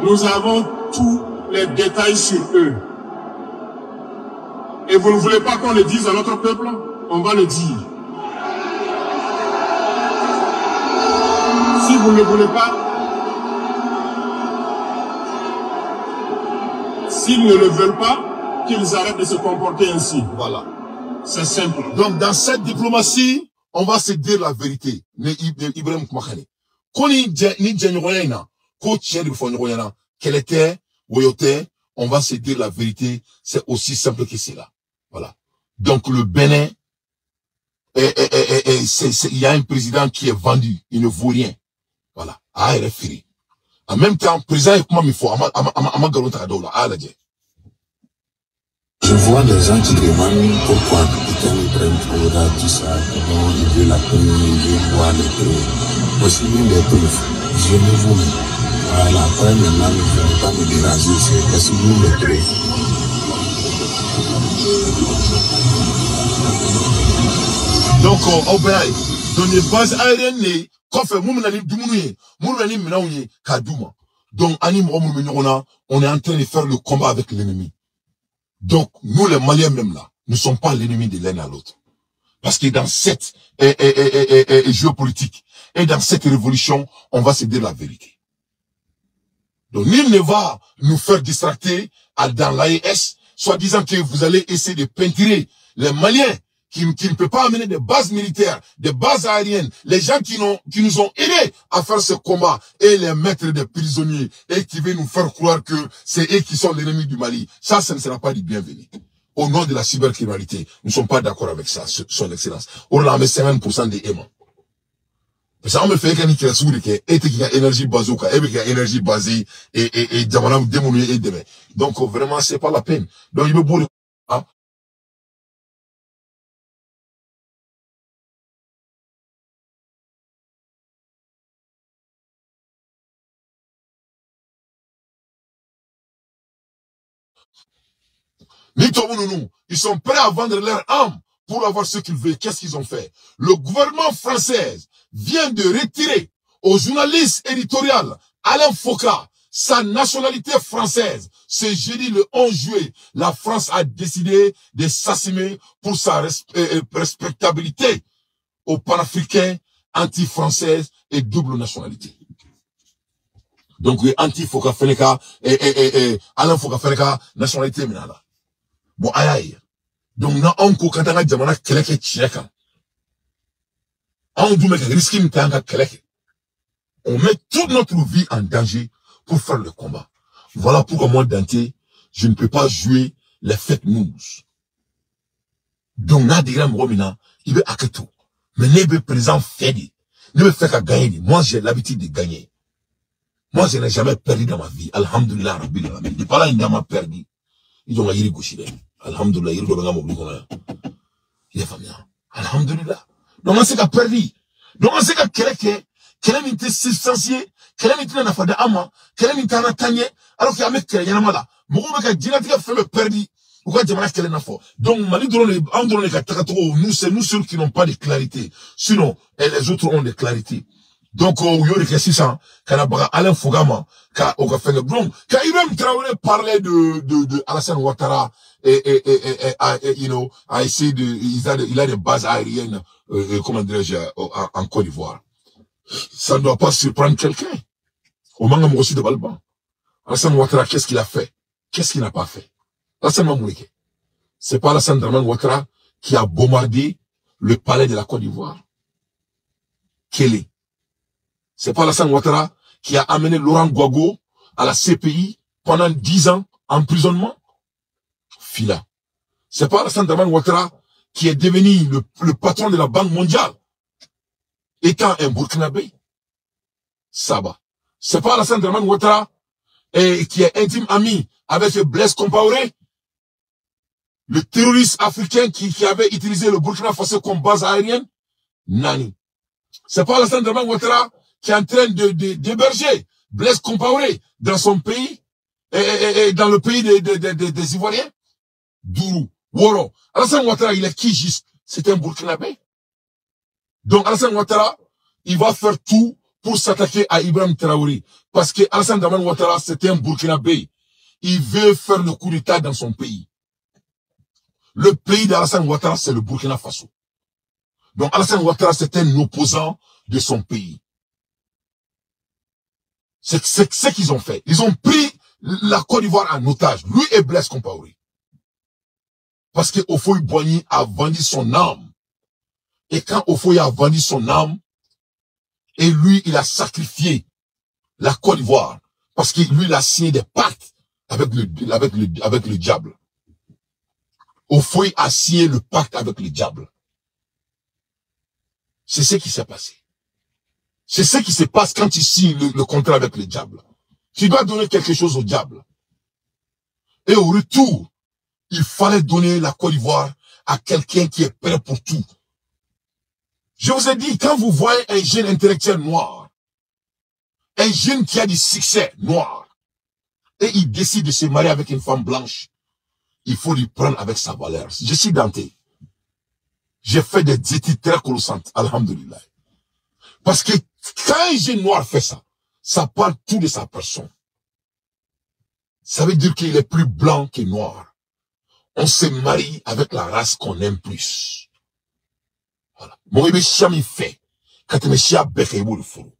Nous avons tous les détails sur eux. Et vous ne voulez pas qu'on le dise à notre peuple? On va le dire. Si vous ne voulez pas, s'ils ne le veulent pas, qu'ils arrêtent de se comporter ainsi. Voilà. C'est simple. Donc, dans cette diplomatie, on va se dire la vérité. Ibrahim Koumakhane. Quel était, on va se dire la vérité. C'est aussi simple que cela. Voilà. Donc, le Bénin, il y a un président qui est vendu. Il ne vaut rien. Voilà. En même temps, président est comme il faut. Je vois des gens qui demandent pourquoi le capitaine Ibrahim Traoré dit ça, comment il veut la paix, il veut voir les preuves. Voici les preuves. Gênez-vous. Voilà, après maintenant, ne venez pas me déranger, c'est voici les preuves. Donc, dans les bases aériennes, quand fait Moumounani Doumouni, Moumounani Menaouye, Kadouma. Donc, on est en train de faire le combat avec l'ennemi. Donc, nous les Maliens même là, ne sommes pas l'ennemi de l'un à l'autre. Parce que dans cette géopolitique et dans cette révolution, on va se dire la vérité. Donc, nul ne va nous faire distracter dans l'AES, soit disant que vous allez essayer de peinturer les Maliens qui ne peuvent pas amener des bases militaires, des bases aériennes, les gens qui nous ont aidés à faire ce combat et les mettre des prisonniers et qui veulent nous faire croire que c'est eux qui sont l'ennemi du Mali. Ça ne sera pas du bienvenu. Au nom de la cybercriminalité, nous ne sommes pas d'accord avec ça, son excellence. On a mis 50% des aimants. Parce que ça me fait qu'il y a une énergie bazooka, et qu'il y a une énergie basée, et diamant démonie et demain. Donc, vraiment, c'est pas la peine. Donc, il me boule, hein. Ils sont prêts à vendre leur âme pour avoir ce qu'ils veulent. Qu'est-ce qu'ils ont fait? Le gouvernement français vient de retirer au journaliste éditorial Alain Foka sa nationalité française. Ce jeudi le 11 juillet, la France a décidé de s'assumer pour sa respectabilité aux panafricains, anti-françaises et double nationalité. Donc, anti-Foka Feneka et Alain Foka Feneka, nationalité minala. Bon, aïe. Donc, na onko katanga jamana keleke tcheka. On doit mettre risque n'tanga keleke. On met toute notre vie en danger pour faire le combat. Voilà pourquoi moi, Dante, je ne peux pas jouer les fake news. Donc, na digra mwomina, il veut aketo. Mais ne veut présent fedi. Ne veut faire qu'à gagner. Moi, j'ai l'habitude de gagner. Moi, je n'ai jamais perdu dans ma vie. Alhamdulillah, Rabbil Alamin. De pas là, il n'a perdu. Ils ont gagné gauchile. Alhamdulillah, il doit gagner mon il est famille. Alhamdulillah. Donc, on sait qu'à perdu. Donc, on sait qu'à quel est été substantié, quel est été na fada ama, quel est été na tanye, alors qu'il y a un mec qui est là. Mon gars, qui a fait le perdu. Ou quand jamana quel est na fo. Donc, Mali drone, en drone, nous, c'est nous ceux qui n'ont pas de clarité. Sinon, les autres ont de clarité. Donc, il y a des questions, Alain Fogama, quand Ibrahim Traoré parlait de Alassane Ouattara, you know, a essayé il a des bases aériennes, comment dirais-je, en Côte d'Ivoire. Ça ne doit pas surprendre quelqu'un. Au Manga Mourosi de Balban. Alassane Ouattara, qu'est-ce qu'il a fait? Qu'est-ce qu'il n'a pas fait? Alassane Mamouike. C'est pas Alassane Draman Ouattara qui a bombardé le palais de la Côte d'Ivoire. Quel est? C'est pas Alassane Ouattara qui a amené Laurent Gbagbo à la CPI pendant 10 ans emprisonnement. Fila. C'est pas Alassane Draman Ouattara qui est devenu le patron de la Banque mondiale, étant un Burkinabé. Saba. C'est pas Alassane Draman Ouattara qui est intime ami avec Blaise Compaoré, le terroriste africain qui avait utilisé le Burkina Faso comme base aérienne. Nani. C'est pas Alassane Draman Ouattara qui est en train d'héberger Blaise Compaoré dans son pays et dans le pays des Ivoiriens. Dourou, Woro. Alassane Ouattara, il est qui juste? C'est un Burkinabé. Donc Alassane Ouattara, il va faire tout pour s'attaquer à Ibrahim Traoré. Parce que Alassane Ouattara, c'est un Burkinabé. Il veut faire le coup d'État dans son pays. Le pays d'Alassane Ouattara, c'est le Burkina Faso. Donc Alassane Ouattara, c'est un opposant de son pays. C'est ce qu'ils ont fait. Ils ont pris la Côte d'Ivoire en otage, lui et Blaise Compaoré. Parce que Ofoy Boigny a vendu son âme. Et quand Ofoy a vendu son âme, et lui, il a sacrifié la Côte d'Ivoire, parce que lui, il a signé des pactes avec le diable. Ofoy a signé le pacte avec le diable. C'est ce qui s'est passé. C'est ce qui se passe quand tu signes le contrat avec le diable. Tu dois donner quelque chose au diable. Et au retour, il fallait donner la Côte d'Ivoire à quelqu'un qui est prêt pour tout. Je vous ai dit, quand vous voyez un jeune intellectuel noir, un jeune qui a du succès noir, et il décide de se marier avec une femme blanche, il faut lui prendre avec sa valeur. Je suis denté. J'ai fait des études très colossantes, alhamdulillah. Parce que quand un jeune noir fait ça, ça parle tout de sa personne. Ça veut dire qu'il est plus blanc que noir. On se marie avec la race qu'on aime plus. Voilà. Mon bébé chami fait. Quand me chia bec et le fou.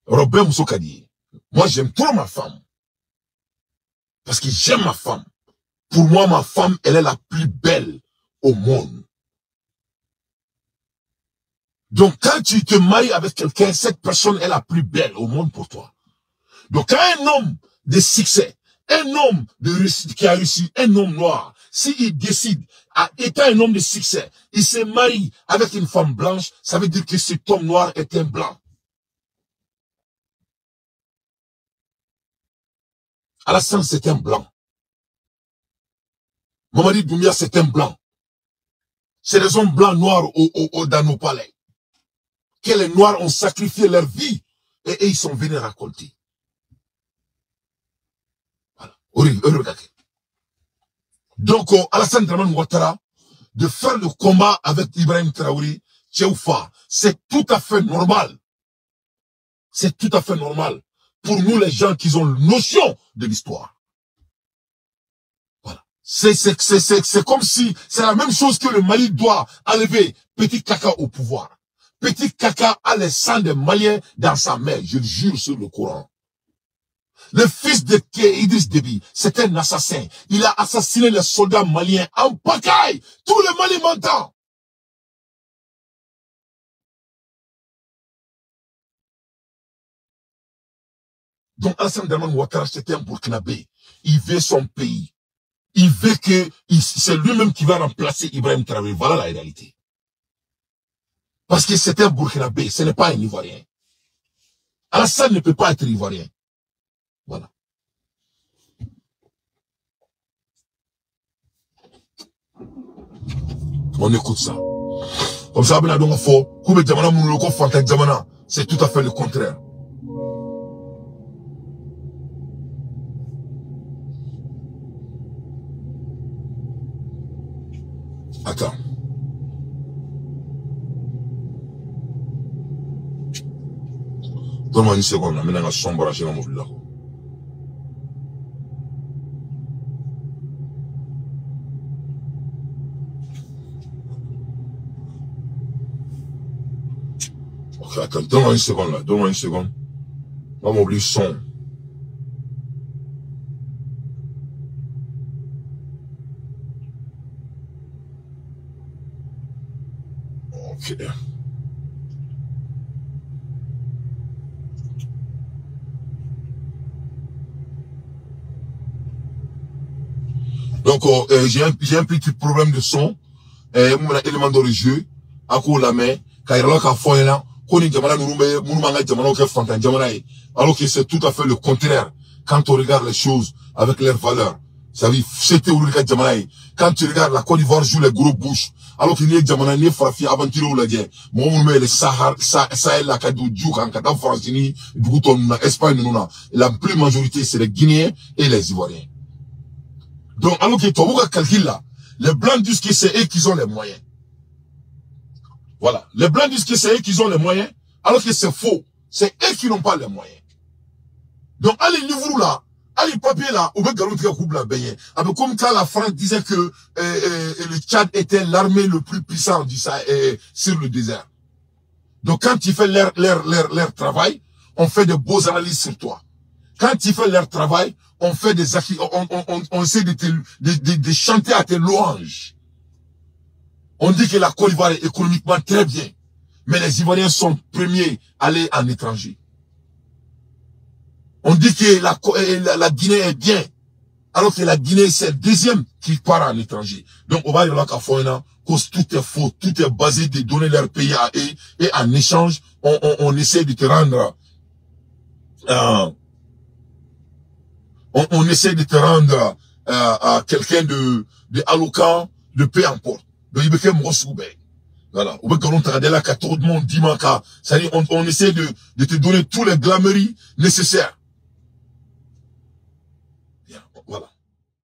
Robert Moussokadi. Moi, j'aime trop ma femme. Parce que j'aime ma femme. Pour moi, ma femme, elle est la plus belle au monde. Donc, quand tu te maries avec quelqu'un, cette personne est la plus belle au monde pour toi. Donc, quand un homme de succès, un homme qui a réussi, un homme noir, s'il décide, étant un homme de succès, il se marie avec une femme blanche, ça veut dire que cet homme noir est un blanc. Alassane, c'est un blanc. Mamadi Doumbia, c'est un blanc. C'est les hommes blancs noirs dans nos palais. Que les noirs ont sacrifié leur vie et ils sont venus récolter. Voilà. Donc, Alassane Dramane Ouattara, de faire le combat avec Ibrahim Traoré, Tchéoufa, c'est tout à fait normal. C'est tout à fait normal. Pour nous, les gens qui ont notion de l'histoire. Voilà. C'est comme si, c'est la même chose que le Mali doit enlever Petit Kaka au pouvoir. Petit Kaka a le sang des Maliens dans sa main, je le jure sur le Coran. Le fils de Idriss Déby, c'est un assassin. Il a assassiné les soldats maliens en pagaille. Tout le Mali m'entend. Donc, Alassane Dramane Ouattara, c'était un Burkinabé. Il veut son pays. Il veut que c'est lui-même qui va remplacer Ibrahim Traoré. Voilà la réalité. Parce que c'est un Burkinabé, ce n'est pas un Ivoirien. Alassane ne peut pas être Ivoirien. Voilà. On écoute ça. Comme ça, c'est tout à fait le contraire. Attends. Donne-moi une seconde, là. Maintenant, je suis branché dans mon mobile là. Ok, attends, donne-moi une seconde, là. Donne-moi une seconde. Dans mon mobile son. Ok. Donc, j'ai un petit problème de son. Mon élément de jeu, à quoi la main, quand il y a là, quand il y a alors que c'est tout à fait le contraire. Quand on regarde les choses avec leurs valeurs, ça veut dire, c'était où le cas de quand tu regardes la Côte d'Ivoire joue les gros bouches, alors qu'il y a Djamana, il y a Frafi, aventure ou la guerre. Moi, le Sahel, la Kadou, Djouk, en Qatar, Francini, Bouton, Espagne, la plus majorité, c'est les Guinéens et les Ivoiriens. Donc, alors que tu as calcul là, les Blancs disent que c'est eux qui ont les moyens. Voilà. Les Blancs disent que c'est eux qui ont les moyens, alors que c'est faux. C'est eux qui n'ont pas les moyens. Donc, à les livres là, à les papiers là, on veut garantir un couple à baigner. Comme quand la France disait que le Tchad était l'armée le plus puissant du Sahel, sur le désert. Donc, quand tu fais leur travail, on fait de beaux analyses sur toi. Quand tu fais leur travail, on fait des on essaie de chanter à tes louanges. On dit que la Côte d'Ivoire est économiquement très bien. Mais les Ivoiriens sont premiers à aller en étranger. On dit que la Guinée est bien. Alors que la Guinée, c'est le deuxième qui part en étranger. Donc, on va dire là qu'à Foyna, cause tout est faux. Tout est basé de donner leur pays à eux. Et en échange, on essaie de te rendre, on essaie de te rendre à quelqu'un de alloquant, de peu importe. Donc, il became Rosoubé. Voilà. On essaie de te donner tous les glameries nécessaires